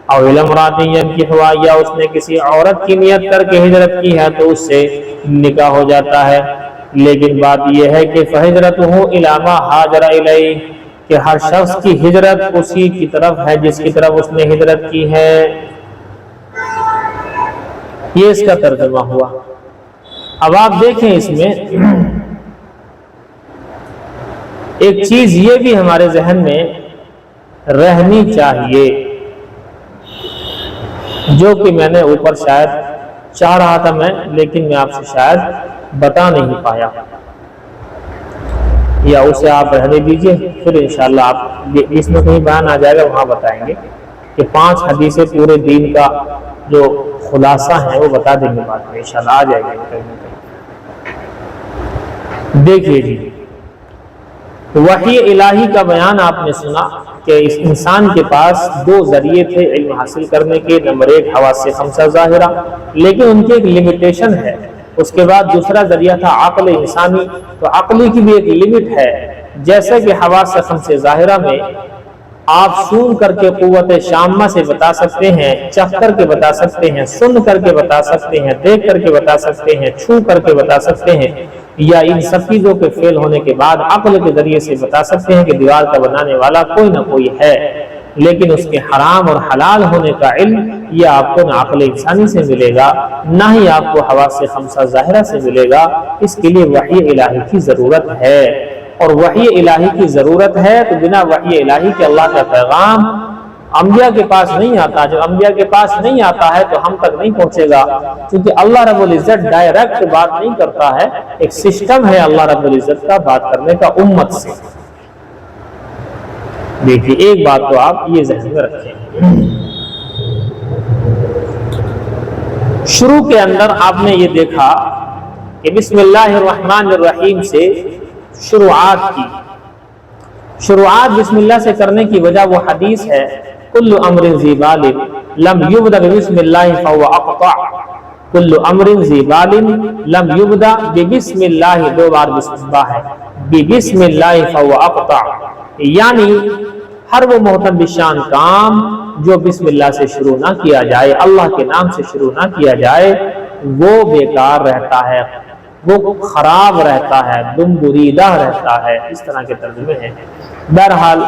او الی امرأۃ ینکحها، یا اس نے کسی عورت کی نیت کر کے ہجرت کی ہے تو اس سے نکاح ہو جاتا ہے۔ لیکن بات یہ ہے کہ فہجرتہ الی ما ہاجر الیہ، کہ ہر شخص کی ہجرت اسی کی طرف ہے جس کی طرف اس نے ہجرت کی ہے۔ یہ اس کا ترجمہ ہوا۔ اب آپ دیکھیں اس میں ایک چیز یہ بھی ہمارے ذہن میں رہنی چاہیے، جو کہ میں نے اوپر شاید چاہ رہا تھا لیکن میں آپ سے شاید بتا نہیں پایا، یا اسے آپ رہنے دیجئے، پھر انشاءاللہ آپ اس میں کہیں بیان آ جائے گا وہاں بتائیں گے کہ 5 حدیثیں پورے دین کا جو خلاصہ ہے وہ بتا دیں گے، بعد میں انشاءاللہ آ جائے گا کہیں نہ کہیں۔ دیکھیے جی، وحی الہی کا بیان آپ نے سنا کہ اس انسان کے پاس 2 ذریعے تھے علم حاصل کرنے کے، نمبر 1 حواس خمسہ ظاہرہ، لیکن ان کی ایک لمیٹیشن ہے۔ اس کے بعد دوسرا ذریعہ تھا عقل انسانی، تو عقلی کی بھی ایک لمٹ ہے، جیسے کہ حواس خمسہ ظاہرہ میں آپ سون کر کے قوت شامہ سے بتا سکتے ہیں، چکھ کر کے بتا سکتے ہیں، سن کر کے بتا سکتے ہیں، دیکھ کر کے بتا سکتے ہیں، چھو کر کے بتا سکتے ہیں، یا ان سب چیزوں کے فیل ہونے کے بعد عقل کے ذریعے سے بتا سکتے ہیں کہ دیوار کا بنانے والا کوئی نہ کوئی ہے، لیکن اس کے حرام اور حلال ہونے کا علم یہ آپ کو نہ عقل انسانی سے ملے گا، نہ ہی آپ کو حواس خمسہ ظاہرہ سے ملے گا۔ اس کے لیے وحی الہی کی ضرورت ہے، اور وحی الہی کی ضرورت ہے تو بنا وحی الہی کے اللہ کا پیغام انبیاء کے پاس نہیں آتا۔ جب انبیاء کے پاس نہیں آتا ہے تو ہم تک نہیں پہنچے گا، کیونکہ اللہ رب العزت ڈائریکٹ بات نہیں کرتا ہے، ایک سسٹم ہے اللہ رب العزت کا بات کرنے کا امت سے۔ دیکھیے ایک بات تو آپ یہ ذہن میں رکھیں، شروع کے اندر آپ نے یہ دیکھا کہ بسم اللہ الرحمن الرحیم سے شروعات کی، شروعات بسم اللہ سے کرنے کی وجہ وہ حدیث ہے کل امر ذی بال لم یبدأ بسم اللہ فهو اقطع، کل امر ذی بال لم یبدأ بسم اللہ، 2 بار بسم اللہ ہے، بسم اللہ فهو اقطع، یعنی ہر وہ محتم بشان کام جو بسم اللہ سے شروع نہ کیا جائے، اللہ کے نام سے شروع نہ کیا جائے، وہ بیکار رہتا ہے، وہ خراب رہتا ہے، دم بریدہ رہتا ہے، اس طرح کے ترجمے ہیں۔ بہرحال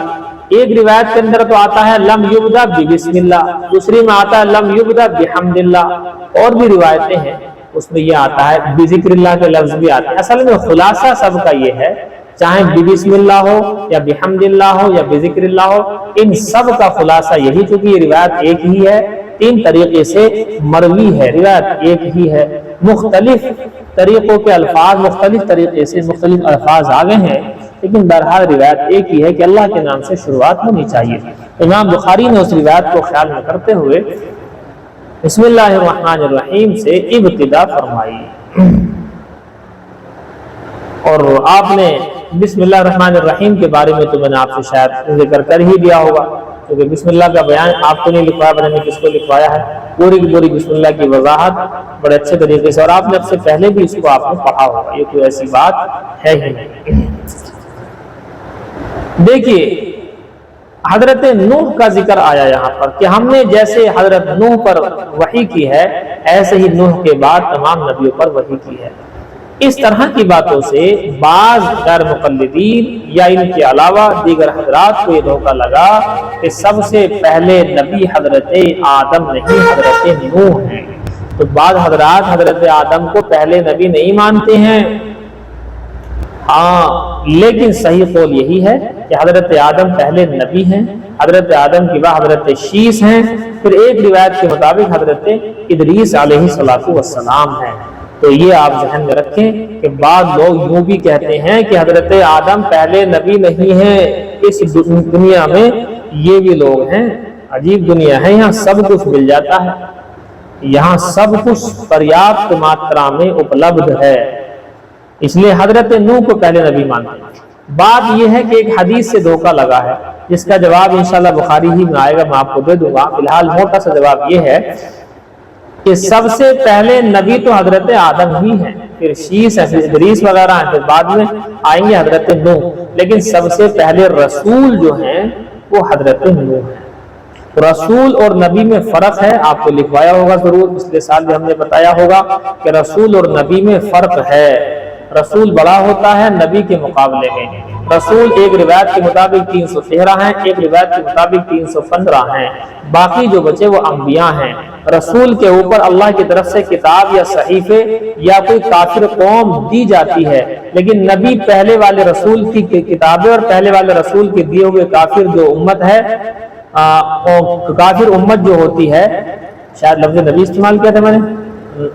ایک روایت کے اندر تو آتا ہے لم یبدأ بسم اللہ، دوسری میں آتا ہے لم یبدأ بحمد اللہ، اور بھی روایتیں ہیں اس میں یہ آتا ہے بذکر اللہ کے لفظ بھی آتے ہیں۔ اصل میں خلاصہ سب کا یہ ہے، چاہے بسم اللہ ہو یا بحمد اللہ ہو یا بذکر اللہ ہو، ان سب کا خلاصہ یہی، چونکہ یہ روایت ایک ہی ہے، 3 طریقے سے مروی ہے، روایت ایک ہی ہے، مختلف طریقوں کے الفاظ مختلف طریقے سے مختلف الفاظ آگے ہیں، لیکن بہرحال روایت ایک ہی ہے کہ اللہ کے نام سے شروعات ہونی چاہیے۔ امام بخاری نے اس روایت کو خیال میں کرتے ہوئے بسم اللہ الرحمن الرحیم سے ابتدا فرمائی، اور آپ نے بسم اللہ الرحمن الرحیم کے بارے میں تو میں نے آپ سے شاید ذکر کر ہی دیا ہوگا، کیونکہ بسم اللہ کا بیان آپ کو نہیں لکھوایا، میں نے کس کو لکھوایا ہے، پوری کی پوری بسم اللہ کی وضاحت بڑے اچھے طریقے سے، اور آپ نے اب سے پہلے بھی اس کو آپ نے پڑھا ہوگا، یہ کوئی ایسی بات ہے ہی نہیں۔ دیکھیے حضرت نوح کا ذکر آیا یہاں پر کہ ہم نے جیسے حضرت نوح پر وحی کی ہے، ایسے ہی نوح کے بعد تمام نبیوں پر وحی کی ہے۔ اس طرح کی باتوں سے بعض غیر مقلدین یا ان کے علاوہ دیگر حضرات کو یہ دھوکہ لگا کہ سب سے پہلے نبی حضرت آدم نہیں حضرت نوح ہیں، تو بعض حضرات حضرت آدم کو پہلے نبی نہیں مانتے ہیں۔ ہاں، لیکن صحیح قول یہی ہے کہ حضرت آدم پہلے نبی ہیں، حضرت آدم کے بعد حضرت شیس ہیں، پھر ایک روایت کے مطابق حضرت ادریس علیہ السلام ہیں۔ تو یہ آپ ذہن میں رکھیں کہ بعض لوگ یوں بھی کہتے ہیں کہ حضرت آدم پہلے نبی نہیں ہیں اس دنیا میں، یہ بھی لوگ ہیں۔ عجیب دنیا ہے، یہاں سب کچھ مل جاتا ہے، یہاں سب کچھ پریاپت ماترا میں اپلبدھ ہے، اس لیے حضرت نوح کو پہلے نبی مانتے ہیں۔ بات یہ ہے کہ ایک حدیث سے دھوکہ لگا ہے، جس کا جواب انشاءاللہ بخاری ہی میں آئے گا، میں آپ کو دے دوں گا۔ فی الحال موٹا سا جواب یہ ہے کہ سب سے پہلے نبی تو حضرت آدم ہی ہیں، پھر شیس ہیں، پھر ادریس وغیرہ ہیں، پھر بعد میں آئیں گے حضرت نوح، لیکن سب سے پہلے رسول جو ہیں وہ حضرت نوح ہیں۔ رسول اور نبی میں فرق ہے، آپ کو لکھوایا ہوگا ضرور، پچھلے سال بھی ہم نے بتایا ہوگا کہ رسول اور نبی میں فرق ہے۔ رسول بڑا ہوتا ہے نبی کے مقابلے میں۔ رسول ایک روایت کے مطابق 313 ہیں، ایک روایت کے مطابق 315 ہیں، باقی جو بچے وہ انبیاء ہیں۔ رسول کے اوپر اللہ کی طرف سے کتاب یا صحیفے یا کوئی کافر قوم دی جاتی ہے، لیکن نبی پہلے والے رسول کی کتابیں اور پہلے والے رسول کے دیے ہوئے کافر جو امت ہے، کافر امت جو ہوتی ہے، شاید لفظ نبی استعمال کیا تھا میں نے،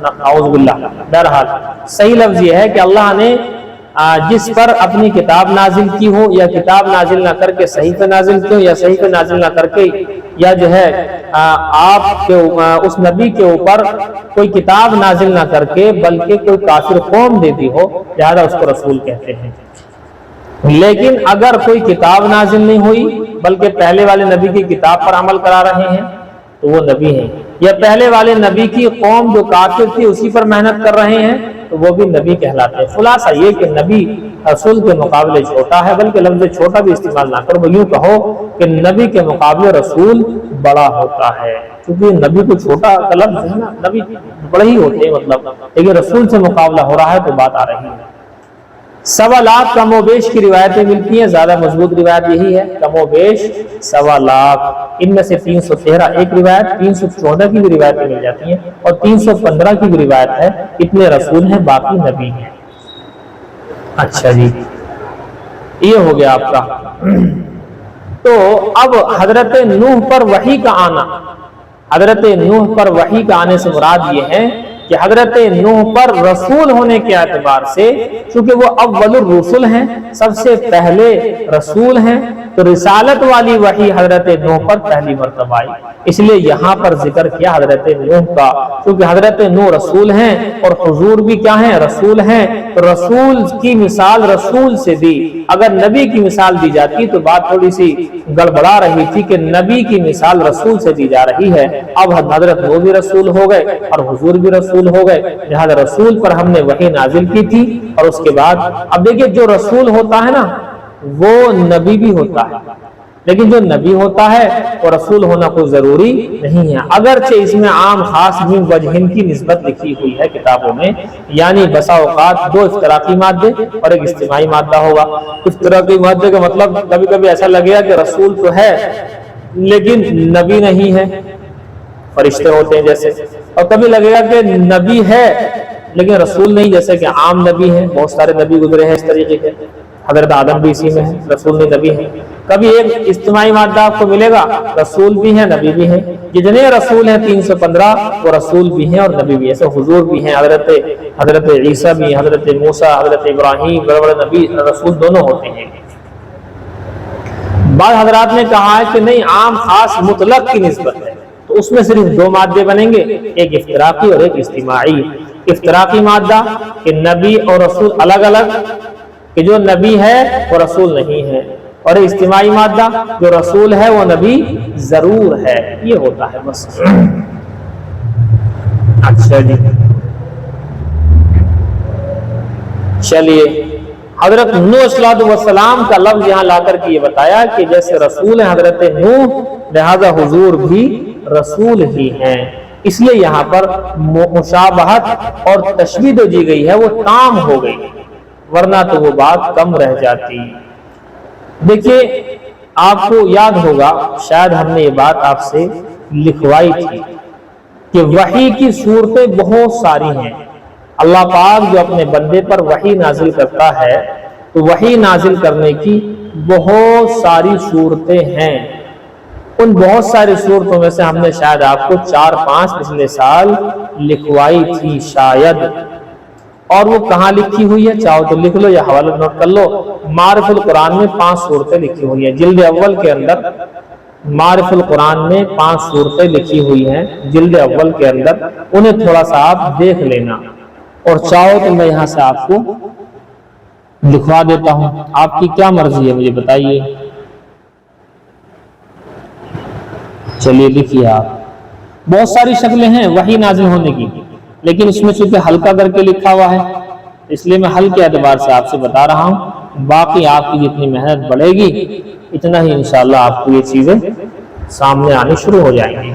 اعوذ باللہ، بہرحال صحیح لفظ یہ ہے کہ اللہ نے جس پر اپنی کتاب نازل کی ہو، یا کتاب نازل نہ کر کے صحیفے نازل کی ہو، یا صحیفے نازل نہ کر کے یا جو ہے آپ کے اس نبی کے اوپر کوئی کتاب نازل نہ کر کے بلکہ کوئی کافر قوم دیتی ہو، لہذا اس کو رسول کہتے ہیں۔ لیکن اگر کوئی کتاب نازل نہیں ہوئی بلکہ پہلے والے نبی کی کتاب پر عمل کرا رہے ہیں تو وہ نبی ہیں، یا پہلے والے نبی کی قوم جو کافر تھی اسی پر محنت کر رہے ہیں تو وہ بھی نبی کہلاتے ہیں۔ خلاصہ یہ کہ نبی رسول کے مقابلے چھوٹا ہے، بلکہ لفظ چھوٹا بھی استعمال نہ کرو، یوں کہو کہ نبی کے مقابلے رسول بڑا ہوتا ہے، کیونکہ نبی کو چھوٹا کا لفظ ہے نا، نبی بڑے ہی ہوتے ہیں مطلب، لیکن رسول سے مقابلہ ہو رہا ہے تو بات آ رہی ہے۔ 1.25 لاکھ کم و بیش کی روایتیں ملتی ہیں، زیادہ مضبوط روایت یہی ہے، کم و بیش 1.25 لاکھ، ان میں سے 313 ایک روایت، 314 کی بھی روایتیں مل جاتی ہیں اور 315 کی بھی روایت ہے، اتنے رسول ہیں، باقی نبی ہیں۔ اچھا جی، یہ ہو گیا آپ کا۔ تو اب حضرت نوح پر وحی کا آنا، حضرت نوح پر وحی کا آنے سے مراد یہ ہے کہ حضرت نوح پر رسول ہونے کے اعتبار سے، چونکہ وہ اول الرسل ہیں، سب سے پہلے رسول ہیں، تو رسالت والی وحی حضرت نوح پر پہلی مرتبہ آئی، اس لیے یہاں پر ذکر کیا حضرت نوح کا، کیونکہ حضرت نوح رسول ہیں اور حضور بھی کیا ہیں، رسول ہیں، تو رسول کی مثال رسول سے دی، اگر نبی کی مثال دی جاتی تو بات تھوڑی سی گڑبڑا رہی تھی کہ نبی کی مثال رسول سے دی جا رہی ہے، اب حضرت وہ بھی رسول ہو گئے اور حضور بھی رسول ہو گئے، لہذا رسول پر ہم نے وحی نازل کی تھی، اور اس کے بعد اب دیکھیے جو رسول ہوتا ہے نا وہ نبی بھی ہوتا ہے، لیکن جو نبی ہوتا ہے وہ رسول ہونا کوئی ضروری نہیں ہے، اگرچہ اس میں عام خاص من وجہن کی نسبت لکھی ہوئی ہے کتابوں میں، یعنی بسا اوقات 2 افتراقی مادے اور ایک اجتماعی مادہ ہوگا۔ افتراقی مادے کا مطلب کبھی کبھی ایسا لگے گا کہ رسول تو ہے لیکن نبی نہیں ہے، فرشتے ہوتے ہیں جیسے، اور کبھی لگے گا کہ نبی ہے لیکن رسول نہیں، جیسے کہ عام نبی ہیں، بہت سارے نبی گزرے ہیں اس طریقے کے، حضرت آدم بھی اسی میں ہے، رسول نہیں نبی ہے۔ کبھی ایک اجتماعی مادہ آپ کو ملے گا، رسول بھی ہیں نبی بھی ہیں، جتنے رسول ہیں 315 وہ رسول بھی ہیں اور نبی بھی ہیں، ایسے حضور بھی ہیں، حضرت عیسیٰ بھی، حضرت موسیٰ، حضرت ابراہیم، بڑے بڑے نبی رسول دونوں ہوتے ہیں۔ بعض حضرات نے کہا ہے کہ نہیں، عام خاص مطلق کی نسبت ہے، تو اس میں صرف 2 مادے بنیں گے، ایک افتراقی اور ایک اجتماعی۔ افتراقی مادہ کہ نبی اور رسول الگ الگ، کہ جو نبی ہے وہ رسول نہیں ہے، اور اجتماعی مادہ جو رسول ہے وہ نبی ضرور ہے، یہ ہوتا ہے بس۔ اچھا جی، چلیے، حضرت نوح علیہ السلام کا لفظ یہاں لا کر کے یہ بتایا کہ جیسے رسول ہیں حضرت نوح، لہذا حضور بھی رسول ہی ہیں، اس لیے یہاں پر مشابہت اور تشبیہ جو دی گئی ہے وہ تام ہو گئی، ورنہ تو وہ بات کم رہ جاتی۔ دیکھیے، آپ کو یاد ہوگا، شاید ہم نے یہ بات آپ سے لکھوائی تھی کہ وحی کی صورتیں بہت ساری ہیں، اللہ پاک جو اپنے بندے پر وحی نازل کرتا ہے تو وحی نازل کرنے کی بہت ساری صورتیں ہیں، ان بہت ساری صورتوں میں سے ہم نے شاید آپ کو 4-5 پچھلے سال لکھوائی تھی شاید، اور وہ کہاں لکھی ہوئی ہے چاہو تو لکھ لو یا حوالہ نوٹ کر لو۔ معارف القرآن میں 5 صورتیں لکھی ہوئی ہیں، جلد اول کے اندر معارف القرآن میں 5 صورتیں لکھی ہوئی ہیں جلد اول کے اندر، انہیں تھوڑا سا آپ دیکھ لینا، اور چاہو تو میں یہاں سے آپ کو لکھوا دیتا ہوں، آپ کی کیا مرضی ہے مجھے بتائیے۔ چلیے لکھیے آپ۔ بہت ساری شکلیں ہیں وحی نازل ہونے کی، لیکن اس میں چونکہ ہلکا کر کے لکھا ہوا ہے اس لیے میں حل کے اعتبار سے آپ سے بتا رہا ہوں، باقی آپ کی جتنی محنت بڑھے گی اتنا ہی انشاءاللہ آپ کو یہ چیزیں سامنے آنی شروع ہو جائیں گی۔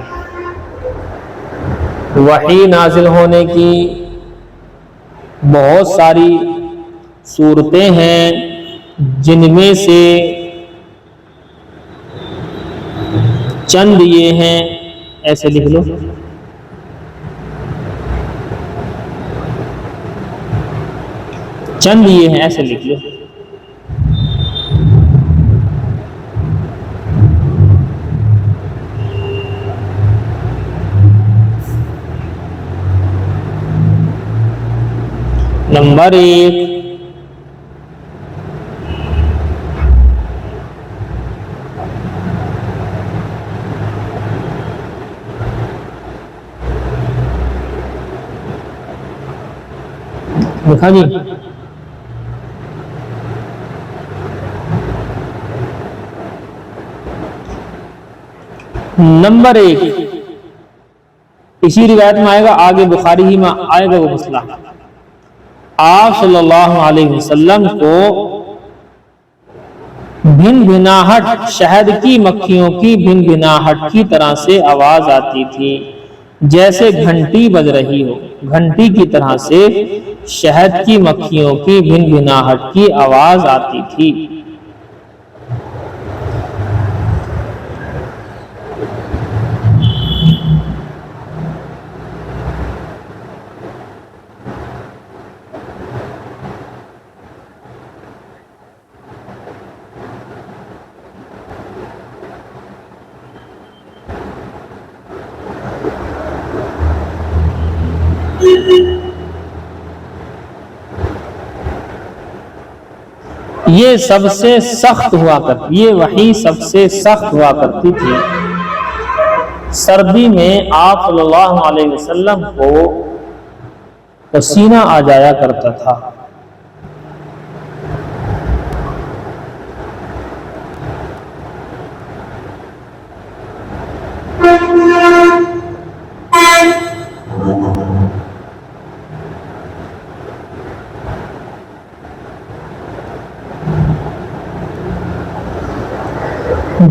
وحی نازل ہونے کی بہت ساری صورتیں ہیں، جن میں سے چند یہ ہیں، ایسے لکھ لو، چند یہ ہیں ایسے لکھ لو۔ نمبر 1، لکھا جی؟ نمبر 1 اسی روایت میں آئے گا، آگے بخاری ہی میں آئے گا وہ مسئلہ۔ آپ صلی اللہ علیہ وسلم کو بھن بھناہٹ، شہد کی مکھیوں کی بھن بھناہٹ کی طرح سے آواز آتی تھی، جیسے گھنٹی بج رہی ہو، گھنٹی کی طرح سے شہد کی مکھیوں کی بھن بھناہٹ کی آواز آتی تھی۔ یہ سب سے سخت ہوا کرتی، یہ وحی سب سے سخت ہوا کرتی تھی۔ سردی میں آپ صلی اللہ علیہ وسلم کو پسینہ آ جایا کرتا تھا۔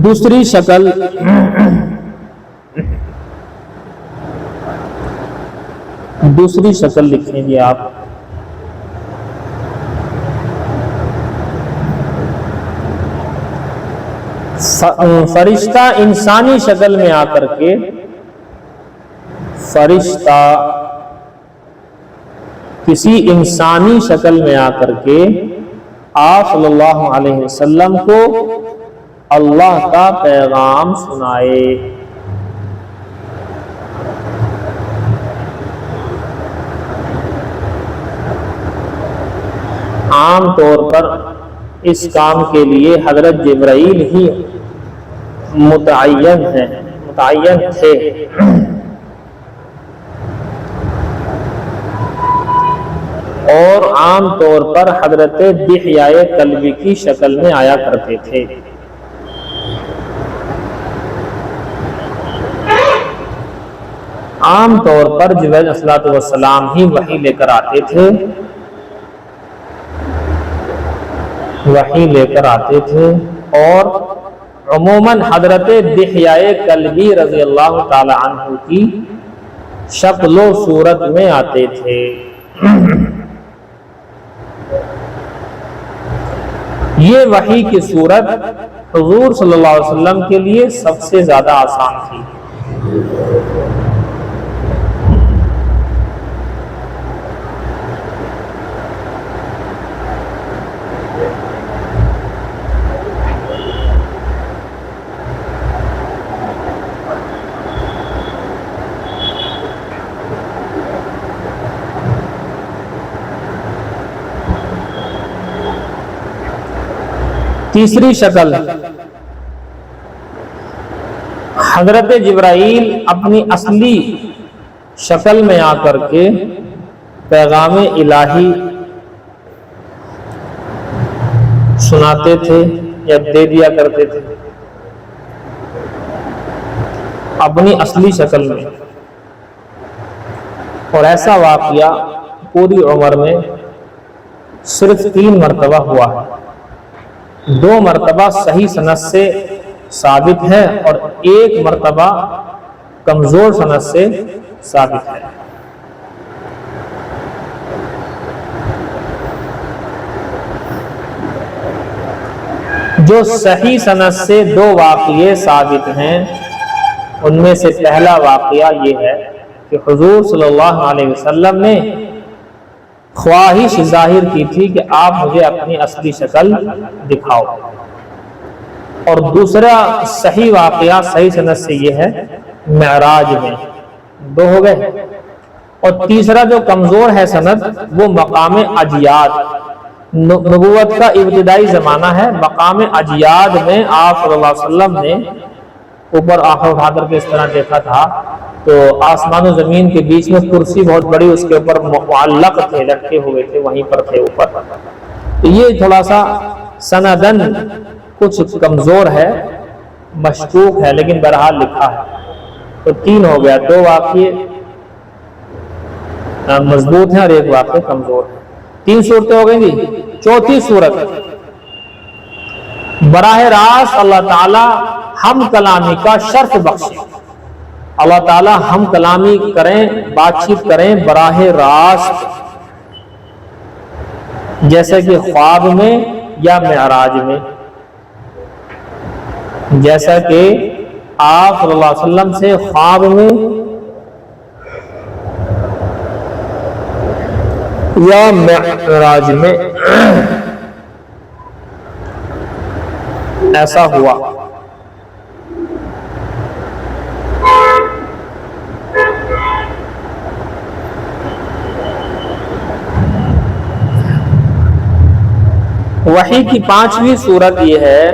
دوسری شکل، دوسری شکل لکھیں گے آپ، فرشتہ انسانی شکل میں آ کر کے، فرشتہ کسی انسانی شکل میں آ کر کے آپ صلی اللہ علیہ وسلم کو اللہ کا پیغام سنائے۔ عام طور پر اس کام کے لیے حضرت جبرائیل ہی متعین تھے، اور عام طور پر حضرت دحیہ کلبی کی شکل میں آیا کرتے تھے۔ عام طور پر جبرائیل علیہ الصلوۃ والسلام ہی وحی لے کر آتے تھے، وحی لے کر آتے تھے، اور عموماً حضرت دحیہ کلبی رضی اللہ تعالی عنہ کی شکل و صورت میں آتے تھے۔ یہ وحی کی صورت حضور صلی اللہ علیہ وسلم کے لیے سب سے زیادہ آسان تھی۔ تیسری شکل، حضرت جبرائیل اپنی اصلی شکل میں آ کر کے پیغام الہی سناتے تھے یا دے دیا کرتے تھے اپنی اصلی شکل میں، اور ایسا واقعہ پوری عمر میں صرف 3 مرتبہ ہوا ہے۔ 2 مرتبہ صحیح سند سے ثابت ہے اور 1 مرتبہ کمزور سند سے ثابت ہے۔ جو صحیح سند سے 2 واقعے ثابت ہیں، ان میں سے پہلا واقعہ یہ ہے کہ حضور صلی اللہ علیہ وسلم نے خواہش ظاہر کی تھی کہ آپ مجھے اپنی اصلی شکل دکھاؤ، اور دوسرا صحیح واقعہ صحیح سند سے یہ ہے معراج میں، 2 ہو گئے، اور تیسرا جو کمزور ہے سند وہ مقام اجیاد، نبوت کا ابتدائی زمانہ ہے، مقام اجیاد میں آپ صلی اللہ علیہ وسلم نے اوپر آنکھ اٹھا کر کے اس طرح دیکھا تھا تو آسمان و زمین کے بیچ میں کرسی بہت بڑی اس کے اوپر معلق تھے، لٹکے ہوئے تھے، وہیں پر تھے اوپر۔ تو یہ تھوڑا سا سندن کچھ کمزور ہے، مشکوک ہے، لیکن بہرحال لکھا ہے۔ تو 3 ہو گیا، 2 واقعے مضبوط ہیں اور 1 واقعہ کمزور ہے۔ 3 صورتیں ہو گئیں گی۔ چوتھی صورت، براہ راست اللہ تعالی ہم کلامی کا شرف بخشے، اللہ تعالی ہم کلامی کریں، بات چیت کریں براہ راست، جیسے کہ خواب میں یا معراج میں، جیسا کہ آپ صلی اللہ علیہ وسلم سے خواب میں یا معراج میں ایسا ہوا۔ وحی کی 5ویں صورت یہ ہے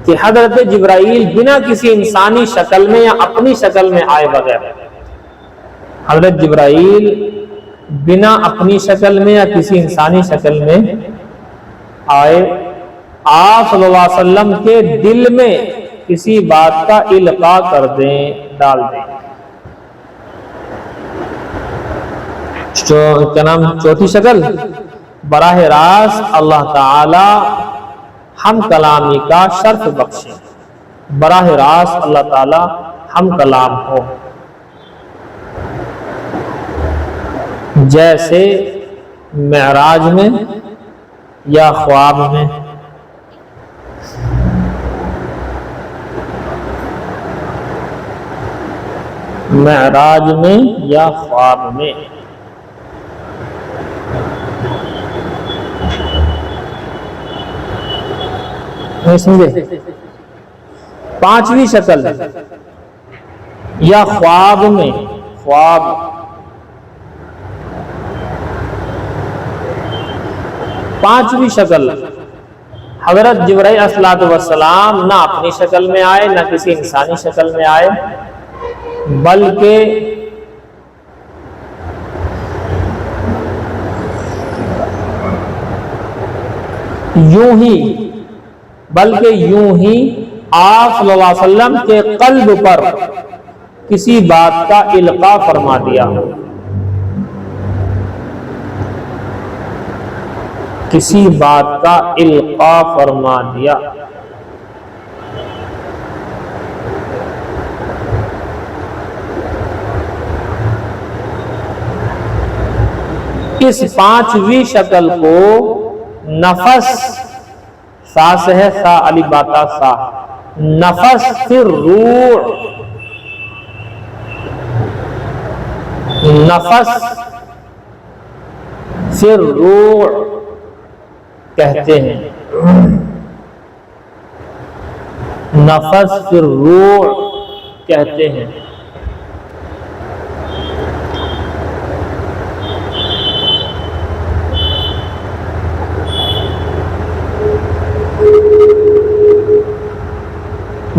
کہ حضرت جبرائیل بنا کسی انسانی شکل میں یا اپنی شکل میں آئے بغیر، حضرت جبرائیل بنا اپنی شکل میں یا کسی انسانی شکل میں آئے، آپ صلی اللہ علیہ وسلم کے دل میں کسی بات کا القاء کر دیں، ڈال دیں۔ کیا نام؟ چوتھی شکل، براہ راست اللہ تعالی ہم کلامی کا شرف بخشے، براہ راست اللہ تعالی ہم کلام ہو، جیسے معراج میں یا خواب میں۔ معراج میں یا خواب میں۔ نہیں سمجھے؟ 5ویں شکل، یا خواب میں، خواب، پانچویں شکل، حضرت جبرائیل علیہ السلام نہ اپنی شکل میں آئے نہ کسی انسانی شکل میں آئے، بلکہ یوں ہی آپ صلی اللہ علیہ وسلم کے قلب پر کسی بات کا القاء فرما دیا، کسی بات کا القاء فرما دیا۔ اس 5ویں شکل کو نفس، سا سے ہے، سا علی باتا سا، نفس پھر روح، نفس پھر روح کہتے ہیں، نفس پھر روح کہتے ہیں۔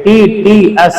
TTS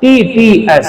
TTS।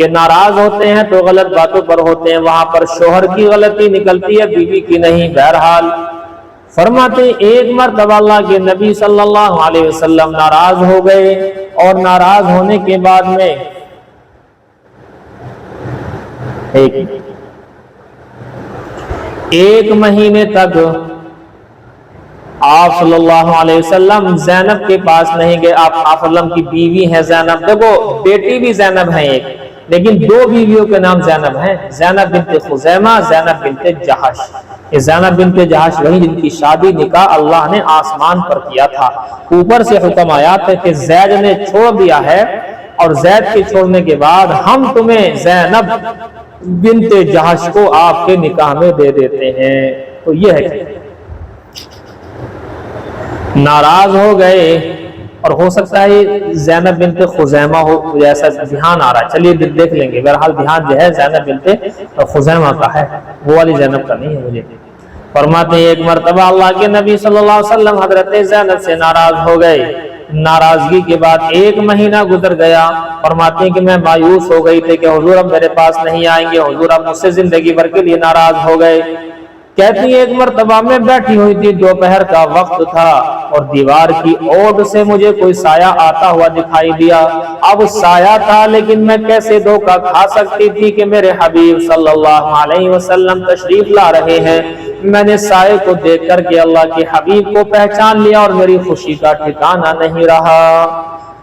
یہ ناراض ہوتے ہیں تو غلط باتوں پر ہوتے ہیں، وہاں پر شوہر کی غلطی نکلتی ہے، بیوی کی نہیں۔ بہرحال فرماتے ایک مرتبہ اللہ کے نبی صلی اللہ علیہ وسلم ناراض ہو گئے، اور ناراض ہونے کے بعد میں ایک مہینے تک آپ صلی اللہ علیہ وسلم زینب کے پاس نہیں گئے۔ آپ صلی اللہ علیہ وسلم کی بیوی ہے زینب، دیکھو بیٹی بھی زینب ہے ایک، لیکن دو بیویوں کے نام زینب ہیں، زینب بنت خزیمہ، زینب بنت جہش۔ یہ زینب بنت جہش وہی جن کی شادی نکاح اللہ نے آسمان پر کیا تھا، اوپر سے حکم آیا تھا کہ زید نے چھوڑ دیا ہے، اور زید کے چھوڑنے کے بعد ہم تمہیں زینب بنت جہش کو آپ کے نکاح میں دے دیتے ہیں۔ تو یہ ہے ناراض ہو گئے، اور ہو سکتا ہے زینب بنت خزیمہ ہو، جیسا دھیان آ رہا ہے، چلیے دیکھ لیں گے۔ بہرحال دھیان جو ہے زینب بنت خزیمہ کا ہے، وہ والی زینب کا نہیں ہے مجھے۔ فرماتے ہیں ایک مرتبہ اللہ کے نبی صلی اللہ علیہ وسلم حضرت زینب سے ناراض ہو گئے، ناراضگی کے بعد ایک مہینہ گزر گیا۔ فرماتے ہیں کہ میں مایوس ہو گئی تھی کہ حضور اب میرے پاس نہیں آئیں گے، حضور اب مجھ سے زندگی بھر کے لیے ناراض ہو گئے۔ کہتی ایک مرتبہ میں بیٹھی ہوئی تھی، دوپہر کا وقت تھا، اور دیوار کی اوٹ سے مجھے کوئی سایہ آتا ہوا دکھائی دیا۔ اب سایہ تھا، لیکن میں کیسے دھوکہ کھا سکتی تھی کہ میرے حبیب صلی اللہ علیہ وسلم تشریف لا رہے ہیں۔ میں نے سائے کو دیکھ کر کے اللہ کے حبیب کو پہچان لیا، اور میری خوشی کا ٹھکانہ نہیں رہا۔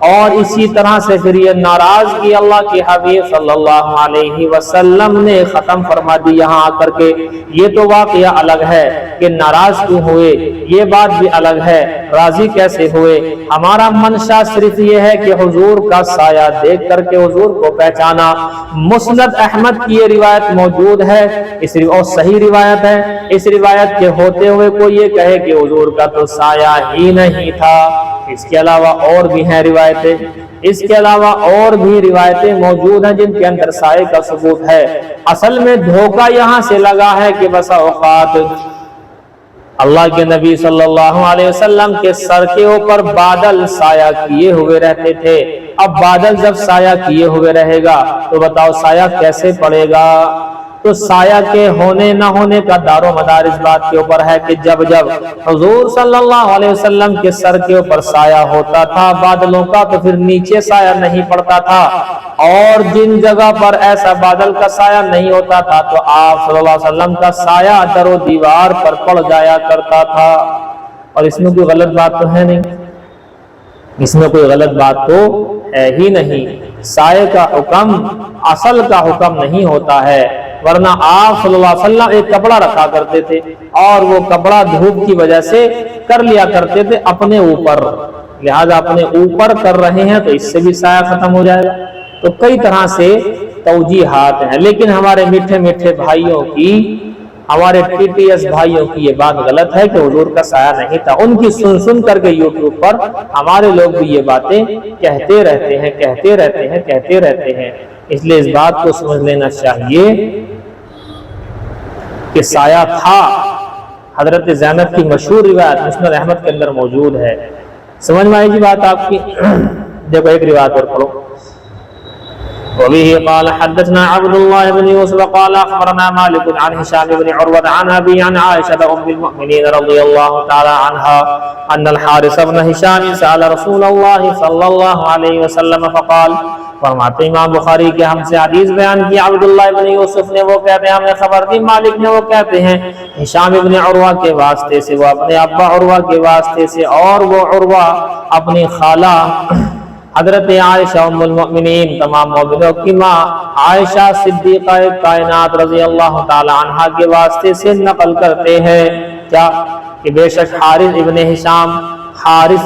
اور اسی طرح سے پھر یہ ناراضگی اللہ کے حبیب صلی اللہ علیہ وسلم نے ختم فرما دی یہاں آ کر کے۔ یہ تو واقعہ الگ ہے کہ ناراض کیوں ہوئے، یہ بات بھی الگ ہے راضی کیسے ہوئے۔ ہمارا منشا صرف یہ ہے کہ حضور کا سایہ دیکھ کر کے حضور کو پہچانا۔ مسند احمد کی یہ روایت موجود ہے، اور صحیح روایت ہے۔ اس روایت کے ہوتے ہوئے کوئی یہ کہے کہ حضور کا تو سایہ ہی نہیں تھا، اس کے علاوہ اور بھی ہیں روایتیں، اس کے علاوہ اور بھی روایتیں موجود ہیں جن کے اندر سائے کا ثبوت ہے۔ اصل میں دھوکہ یہاں سے لگا ہے کہ بسا اوقات اللہ کے نبی صلی اللہ علیہ وسلم کے سر کے اوپر بادل سایہ کیے ہوئے رہتے تھے۔ اب بادل جب سایہ کیے ہوئے رہے گا تو بتاؤ سایہ کیسے پڑے گا؟ تو سایہ کے ہونے نہ ہونے کا دار و مدار اس بات کے اوپر ہے کہ جب جب حضور صلی اللہ علیہ وسلم کے سر کے اوپر سایہ ہوتا تھا بادلوں کا، تو پھر نیچے سایہ نہیں پڑتا تھا، اور جن جگہ پر ایسا بادل کا سایہ نہیں ہوتا تھا تو آپ صلی اللہ علیہ وسلم کا سایہ در و دیوار پر پڑ جایا کرتا تھا۔ اور اس میں کوئی غلط بات تو ہے نہیں، اس میں کوئی غلط بات تو ہے ہی نہیں۔ سائے کا حکم اصل کا حکم نہیں ہوتا ہے، ورنہ آپ صلی اللہ علیہ وسلم ایک کپڑا رکھا کرتے تھے، اور وہ کپڑا دھوپ کی وجہ سے کر لیا کرتے تھے اپنے اوپر، لہذا اپنے اوپر کر رہے ہیں تو اس سے بھی سایہ ختم ہو جائے گا۔ تو کئی طرح سے توجیحات ہیں، لیکن ہمارے میٹھے میٹھے بھائیوں کی، ہمارے ٹی ٹی ایس بھائیوں کی یہ بات غلط ہے کہ حضور کا سایہ نہیں تھا۔ ان کی سن سن کر کے یوٹیوب پر ہمارے لوگ بھی یہ باتیں کہتے رہتے ہیں۔ اس لیے اس بات کو سمجھ لینا چاہیے کہ سایہ تھا۔ حضرت زینب کی مشہور روایت مسند احمد کے اندر موجود ہے، سمجھ میں آئی جی بات آپ کی؟ دیکھو ایک روایت اور پڑھو۔ وبه قال حدثنا عبد الله بن يوسف قال اخبرنا مالك عن هشام بن عروة عن ابي عن عائشة ام المؤمنين رضي الله تعالى عنها ان الحارث بن هشام سأل رسول الله صلى الله عليه وسلم فقال، فرماتے امام بخاری کے ہم سے حدیث بیان کی عبداللہ ابن یوسف نے، وہ کہتے ہیں ہم نے خبر دی، مالک نے وہ کہتے ہیں ہشام ابن عروہ کے واسطے سے، وہ اپنے ابا عروہ کے واسطے سے، اور وہ عروہ اپنی خالہ حضرت عائشہ ام المؤمنین تمام مومنوں کی ماں عائشہ صدیقہ کائنات رضی اللہ تعالی عنہا کے واسطے سے نقل کرتے ہیں کیا کہ بے شک حارث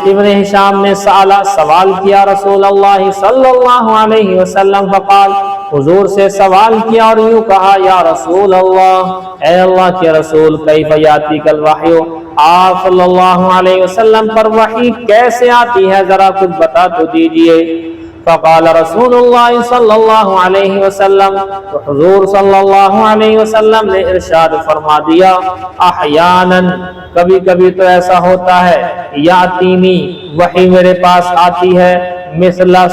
ابن ہشام نے سوال کیا رسول اللہ صلی اللہ علیہ وسلم، فقال حضور سے سوال کیا اور یوں کہا، یا رسول اللہ، اے اللہ کے رسول، کیف یاتیک الوحی، آپ صلی اللہ علیہ وسلم پر وحی کیسے آتی ہے، ذرا کچھ بتا تو دیجئے۔ فقال رسول اللہ صلی اللہ علیہ وسلم، تو حضور صلی اللہ علیہ وسلم نے ارشاد فرما دیا، احیانا، کبھی کبھی تو ایسا ہوتا ہے، یاتینی، وحی میرے پاس آتی ہے، مثل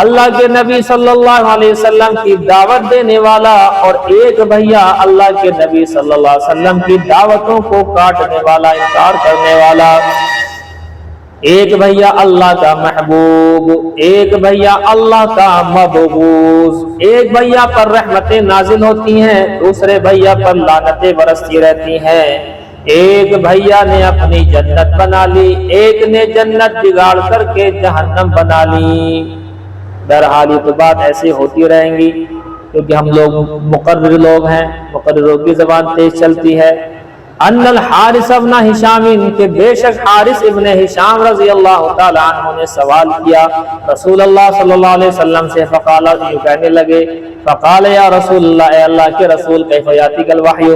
اللہ کے نبی صلی اللہ علیہ وسلم کی دعوت دینے والا، اور ایک بھیا اللہ کے نبی صلی اللہ علیہ وسلم کی دعوتوں کو کاٹنے والا، انکار کرنے والا۔ ایک بھیا اللہ کا محبوب، ایک بھیا اللہ کا مبغوض۔ ایک بھیا پر رحمتیں نازل ہوتی ہیں، دوسرے بھیا پر لعنتیں برستی رہتی ہیں۔ ایک بھیا نے اپنی جنت بنا لی، ایک نے جنت بگاڑ کر کے جہنم بنا لی۔ بہرحال یہ تو بات ایسے ہوتی رہیں گی، کیونکہ ہم لوگ مقرر لوگ ہیں، مقرروں کی زبان تیز چلتی ہے۔ ان الحارث ابن ہشام، کہ بے شک حارث ابن ہشام رضی اللہ تعالی عنہ نے سوال کیا رسول اللہ صلی اللہ علیہ وسلم سے، فقال، یہ کہنے لگے، فقال یا رسول اللہ، اے اللہ کے رسول، کیف یاتیک الوحی،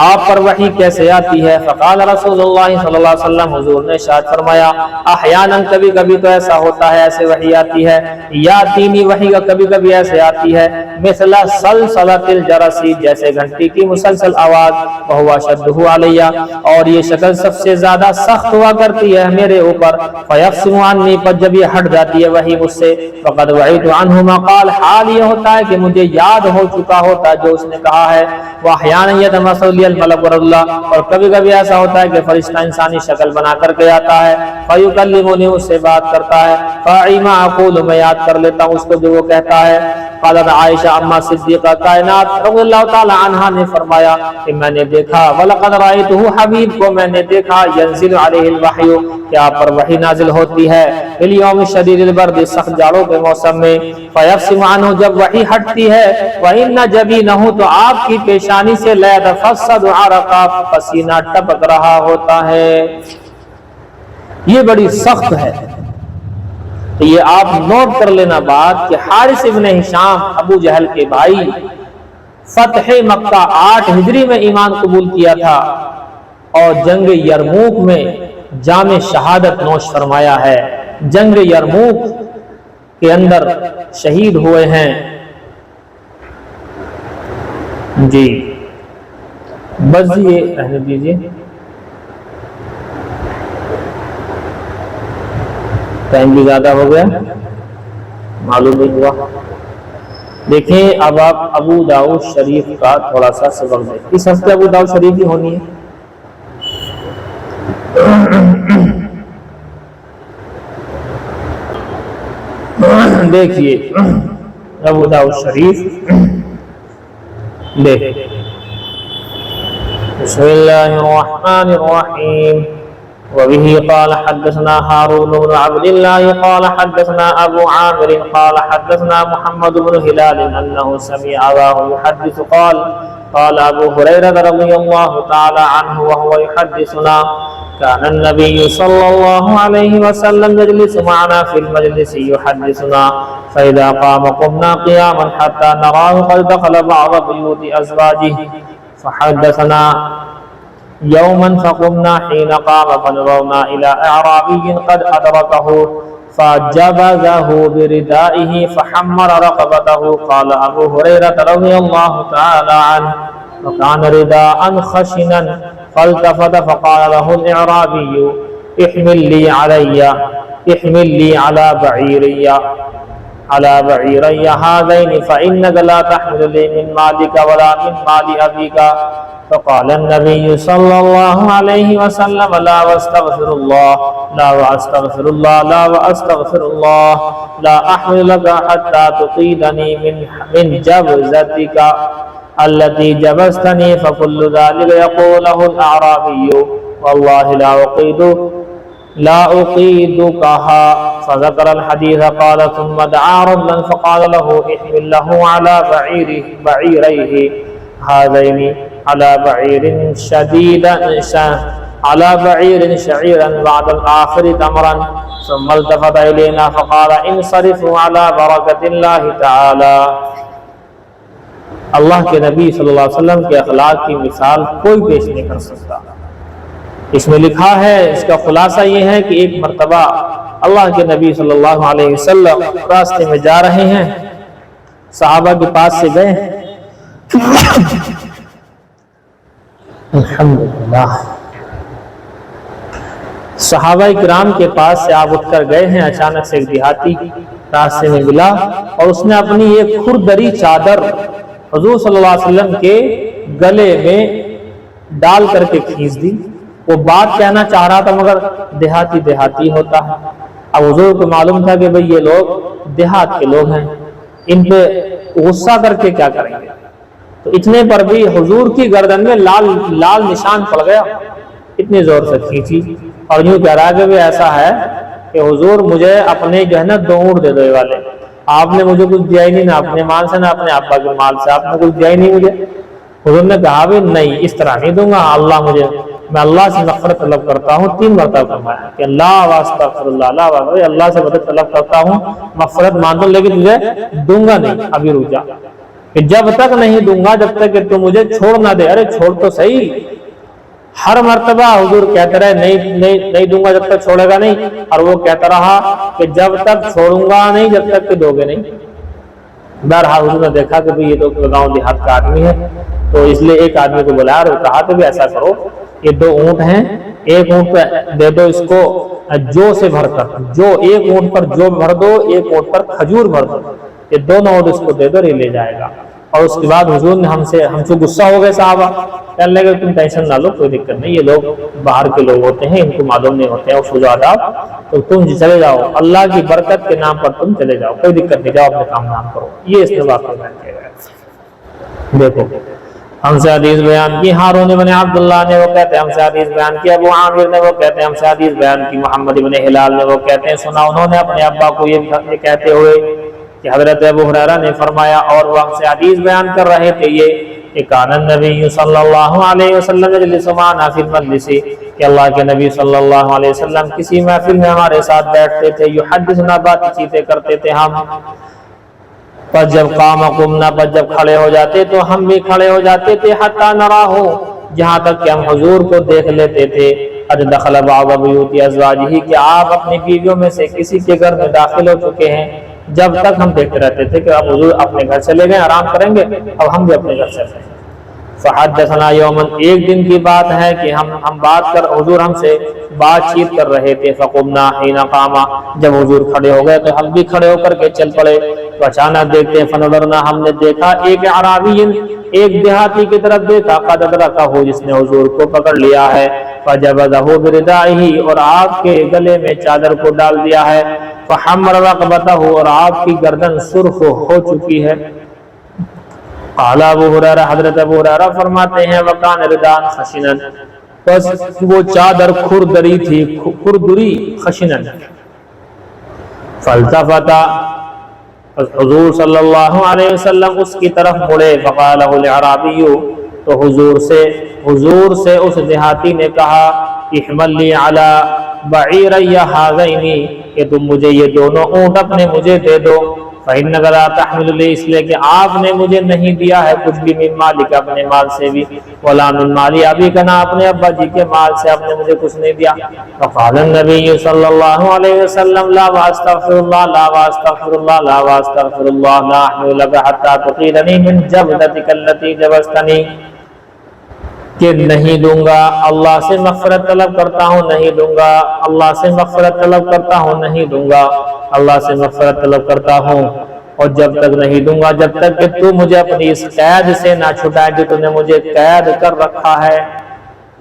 آپ پر وحی کیسے آتی ہے؟ فقال رسول اللہ صلی اللہ علیہ وسلم، حضور نے ارشاد فرمایا، احیاناً کبھی کبھی تو ایسا ہوتا ہے، ایسے وحی آتی ہے، یا دینی وحی کا کبھی کبھی ایسے آتی ہے، مثل سلسلۃ الجرس، جیسے گھنٹی کی مسلسل آواز، وہو اشدہ علیہ، اور یہ شکل سب سے زیادہ سخت ہوا کرتی ہے میرے اوپر، فیفصم عنی، پر جب یہ ہٹ جاتی ہے وحی مجھ سے، فقد وعیت عنہ ما قال، حال یہ ہوتا ہے کہ مجھے یاد ہو چکا ہوتا جو اس نے کہا ہے، واحیانا یتمثل الملک اللہ، اور کبھی کبھی ایسا ہوتا ہے کہ فرشتہ انسانی شکل بنا کر کے آتا ہے، فیکلمنی، اس سے بات کرتا ہے، فاعی ما اقول، میں یاد کر لیتا ہوں اس کو جو وہ کہتا ہے۔ قالت عائشہ اما صدیقہ کائنات رضی اللہ تعالی عنہا نے فرمایا کہ میں نے دیکھا، وَلَقَدْ رَأَيْتُهُ، حبیب کو میں نے دیکھا، ينزل علیہ الوحی، کہ آپ پر وحی نازل ہوتی ہے، اليوم شدید البرد، سخت جاڑوں کے موسم میں، فیفصم عنہ، جب وحی ہٹتی ہے، وَإِنَّ جَبِينَهُ، تو آپ کی پیشانی سے لَيَتَفَصَّدُ عَرَقًا، پسینہ ٹپک رہا ہوتا ہے۔ یہ بڑی سخت ہے، تو یہ آپ نوٹ کر لینا بات کہ حارث ابن ہشام ابو جہل کے بھائی، فتح مکہ 8 ہجری میں ایمان قبول کیا تھا، اور جنگ یرموک میں جام شہادت نوش فرمایا ہے، جنگ یرموک کے اندر شہید ہوئے ہیں۔ جی بس یہ رہنے دیجیے، ٹائم بھی زیادہ ہو گیا، معلوم نہیں ہوا۔ دیکھیں اب آپ ابو داؤد شریف کا تھوڑا سا سبق دیں، اس ہفتے ابو داؤد شریف ہی ہونی ہے۔ دیکھیے ابو داؤد شریف دیکھ، بسم اللہ الرحمن الرحیم، وبه قال حدثنا هارون بن عبد الله قال حدثنا ابو عامر قال حدثنا محمد بن هلال انه سمع اباه يحدث قال قال ابو هريره رضي الله تعالى عنه وهو يحدثنا كان النبي صلى الله عليه وسلم يجلس معنا في المجلس يحدثنا فاذا قام قمنا قياما حتى نراه قد دخل بعض بيوت ازواجه فحدثنا يوما فقمنا حين قام فنظرنا إلى أعرابي قد أدركه فجبذه بردائه فحمر رقبته، قال أبو هريرة رضي الله تعالى عنه، وكان رداء خشنا، فالتفت فقال له الإعرابي احمل لي على بعيري هذين، فإنك لا تحمل لي من مالك ولا من مال أبيك، فقال النبي صلى الله عليه وسلم لا واستغفر الله لا أحمل لك حتى تقيدني من جبزتك التي جبزتني، فكل ذلك يقوله الأعرابي والله لا أقيدكها، فذكر الحديث قال ثم دعا رجلا فقال له احمل له على بعيريه هذين على بعير شعيرا بعد الآخر تمرا، ثم التفت إلينا فقال انصرفوا على بركة الله تعالى۔ اللہ کے نبی صلی اللہ علیہ وسلم کے اخلاق کی مثال کوئی پیش نہیں کر سکتا۔ اس میں لکھا ہے، اس کا خلاصہ یہ ہے کہ ایک مرتبہ اللہ کے نبی صلی اللہ علیہ وسلم راستے میں جا رہے ہیں، صحابہ کے پاس سے گئے، الحمدللہ، صحابہ کرام کے پاس سے آپ اٹھ کر گئے ہیں، اچانک سے ایک دیہاتی راستے میں ملا اور اس نے اپنی ایک کھردری چادر حضور صلی اللہ علیہ وسلم کے گلے میں ڈال کر کے کھینچ دی۔ وہ بات کہنا چاہ رہا تھا مگر دیہاتی ہوتا ہے۔ اب حضور کو معلوم تھا کہ بھئی یہ لوگ دیہات کے لوگ ہیں، ان پہ غصہ کر کے کیا کریں گے، تو اتنے پر بھی حضور کی گردن میں لال نشان پڑ گیا، اتنی زور سے کھینچی اور یوں کہہ رہا کہ بھی ایسا ہے کہ حضور مجھے اپنے جو ہے نا 2 اونٹ دے دو، یہ والے آپ نے مجھے کچھ دیا ہی نہیں، نہ اپنے مال سے نہ اپنے ابا کے مال سے، آپ نے کچھ دیا ہی نہیں مجھے۔ حضور نے کہا بھی نہیں، اس طرح نہیں دوں گا، میں اللہ سے مغفرت طلب کرتا ہوں، 3 مرتبہ فرمایا کہ اللہ سے مدد طلب کرتا ہوں، مغفرت مانتا ہوں، لیکن تجھے دوں گا نہیں، ابھی رک جا، کہ جب تک نہیں دوں گا جب تک کہ تو مجھے چھوڑ نہ دے۔ ارے چھوڑ تو صحیح، ہر مرتبہ حضور کہتا رہے نہیں دوں گا جب تک چھوڑے گا نہیں، اور وہ کہتا رہا کہ جب تک چھوڑوں گا نہیں جب تک کہ دو گے نہیں۔ بہرحال حضور نے دیکھا کہ یہ تو گاؤں دیہات کا آدمی ہے، تو اس لیے ایک آدمی کو بلایا اور کہا کہ بھی ایسا کرو، یہ 2 اونٹ ہیں، ایک اونٹ پہ دے دو اس کو جو سے بھر کر، جو ایک اونٹ پر جو بھر دو، ایک اونٹ پر کھجور بھر دو، یہ 2 اونٹ اس کو دے دو، یہ لے جائے گا۔ اور اس کے بعد حضور نے ہم سے غصہ ہو گئے صحابہ، کہنے لگے تم ٹینشن نہ لو، کوئی دقت نہیں، یہ لوگ باہر کے لوگ ہوتے ہیں، ان کو معلوم نہیں ہوتے ہیں اصول و آداب، تو تم چلے جاؤ، اللہ کی برکت کے نام پر تم چلے جاؤ، کوئی دقت نہیں، جاؤ اپنے کام نام کرو۔ یہ اس نے واقعہ بیان کیا ہے۔ دیکھو ہم سے حدیث بیان کی ہارون بن عبداللہ نے، وہ کہتے ہیں ہم سے حدیث بیان کی ابو عامر نے، وہ کہتے ہیں ہم سے حدیث بیان کی محمد بن ہلال نے، وہ کہتے ہیں سنا انہوں نے اپنے ابا کو یہ کہتے ہوئے کہ حضرت ابو ہریرہ نے فرمایا، اور وہ ہم سے حدیث بیان کر رہے تھے یہ کہ کان النبی صلی اللہ علیہ وسلم یجلس معنا فی المجلس، کہ اللہ کے نبی صلی اللہ علیہ وسلم کسی محفل میں ہمارے ساتھ بیٹھتے تھے، یحدثنا بات چیتیں کرتے تھے ہم، پر جب قام قمنا، پر جب کھڑے ہو جاتے تو ہم بھی کھڑے ہو جاتے تھے، حتی نراہ، جہاں تک کہ ہم حضور کو دیکھ لیتے تھے، قد دخل بعض بیوت ازواجہ، کہ آپ اپنی بیویوں میں سے کسی کے گھر میں داخل ہو چکے ہیں، جب تک ہم دیکھتے رہتے تھے کہ اب حضور اپنے گھر چلے گئے، آرام کریں گے، اب ہم بھی اپنے گھر چلے گئے۔ فحدثنا یوما، ایک دن کی بات ہے کہ ہم بات کر حضور ہم سے بات چیت کر رہے تھے، فقمنا حین قام، جب حضور کھڑے ہو گئے تو ہم بھی کھڑے ہو کر کے چل پڑے، تو اچانک دیکھتے ہیں فنظرنا، ہم نے دیکھا ایک اعرابی، ایک دیہاتی کی طرف دیکھا، قد ادرکہ، جس نے حضور کو پکڑ لیا ہے، فجبذہ بردائہ، اور آپ کے گلے میں چادر کو ڈال دیا ہے، فحمر رقبتہ، اور آپ کی گردن سرخ ہو چکی ہے۔ قال ابو ہریرہ، حضرت ابو ہریرہ فرماتے ہیں وکان ردان خشنا، بس وہ چادر کھردری تھی، کھردری خشنا، فالتفت، حضور صلی اللہ علیہ وسلم اس کی طرف مڑے، فقال له الاعرابی، تو حضور سے اس دیہاتی نے کہا، احمل لی علی بعیری ہذین، کہ تم مجھے یہ 2 اونٹ اپنے مجھے دے دو، فإنک لا تحمل لی، اس لیے کہ آپ نے مجھے نہیں دیا ہے کچھ بھی، من مالک، اپنے مال سے بھی، ولا من مالی ابیک، نہ اپنے ابا جی کے مال سے آپ نے مجھے کچھ نہیں دیا۔ فقال النبی صلی اللہ علیہ وسلم، لا واستغفر اللہ، لا واستغفر اللہ، لا واستغفر اللہ، لا احمل لک حتی تقیلنی من جبلتک التی جبستنی، کہ نہیں دوں گا، اللہ سے مغفرت طلب کرتا ہوں، نہیں دوں گا، اللہ سے مغفرت طلب کرتا ہوں، نہیں دوں گا، اللہ سے مغفرت طلب کرتا ہوں، اور جب تک نہیں دوں گا جب تک کہ تو مجھے اپنی اس قید سے نہ چھٹائے جو تو نے مجھے قید کر رکھا ہے۔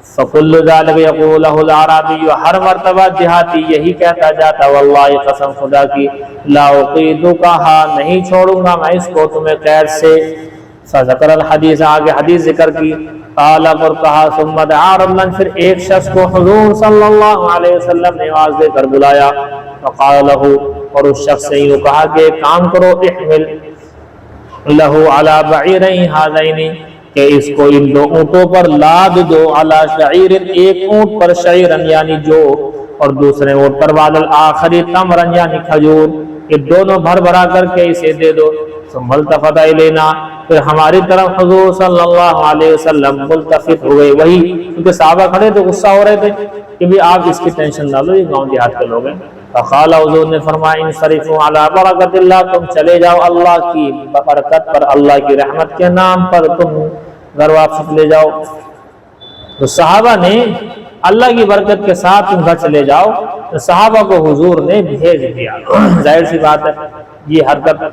فَكُلُّ ذَلِكَ يَقُولُهُ الْأَعْرَابِيُّ، ہر مرتبہ دیہاتی یہی کہتا جاتا، واللہ قسم خدا کی، لا اقیدکہا، نہیں چھوڑوں گا میں اس کو تمہیں قید سے۔ فذکر الحدیث، آگے حدیث ذکر کی، قال، اور کہا، ثم دعا رجلا، پھر ایک شخص کو حضور صلی اللہ علیہ وسلم نے آواز دے کر بلایا، فقال له، اور اس شخص سے یوں کہا کہ کام کرو، احمل له علی بعیرین ہذین، کہ اس کو ان 2 اونٹوں پر لاد دو، علی شعیر، ایک اونٹ پر شعیرن یعنی جو، اور دوسرے اونٹ پر بعد الآخری تمرن یعنی کھجور، یہ دونوں بھر بھرا کر کے اسے دے دو۔ ثم التفت الینا، پھر ہماری طرف حضور صلی اللہ علیہ وسلم ملتفت ہوئے، وہی کیونکہ صحابہ کھڑے تو غصہ ہو رہے تھے کہ بھی آپ اس کی ٹینشن نہ لو، یہ گاؤں دیہات کے لوگ ہیں۔ فقال، حضور نے فرمایا، انصرفوا علی برکت اللہ، تم چلے جاؤ اللہ کی برکت پر، اللہ کی رحمت کے نام پر تم گھر واپس لے جاؤ۔ تو صحابہ نے اللہ کی برکت کے ساتھ تم گھر چلے جاؤ۔ تو صحابہ کو حضور نے بھیج دیا۔ ظاہر سی بات ہے یہ حرکت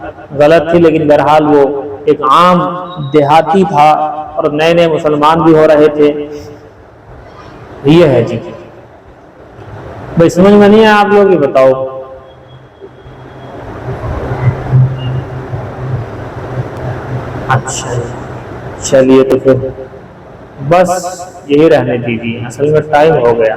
غلط تھی، لیکن بہرحال وہ ایک عام دیہاتی تھا اور نئے نئے مسلمان بھی ہو رہے تھے۔ یہ ہے جی بھائی، سمجھ میں نہیں ہے آپ لوگ یہ بتاؤ؟ اچھا چلیے تو پھر بس یہی رہنے دیجیے، اصل میں ٹائم ہو گیا۔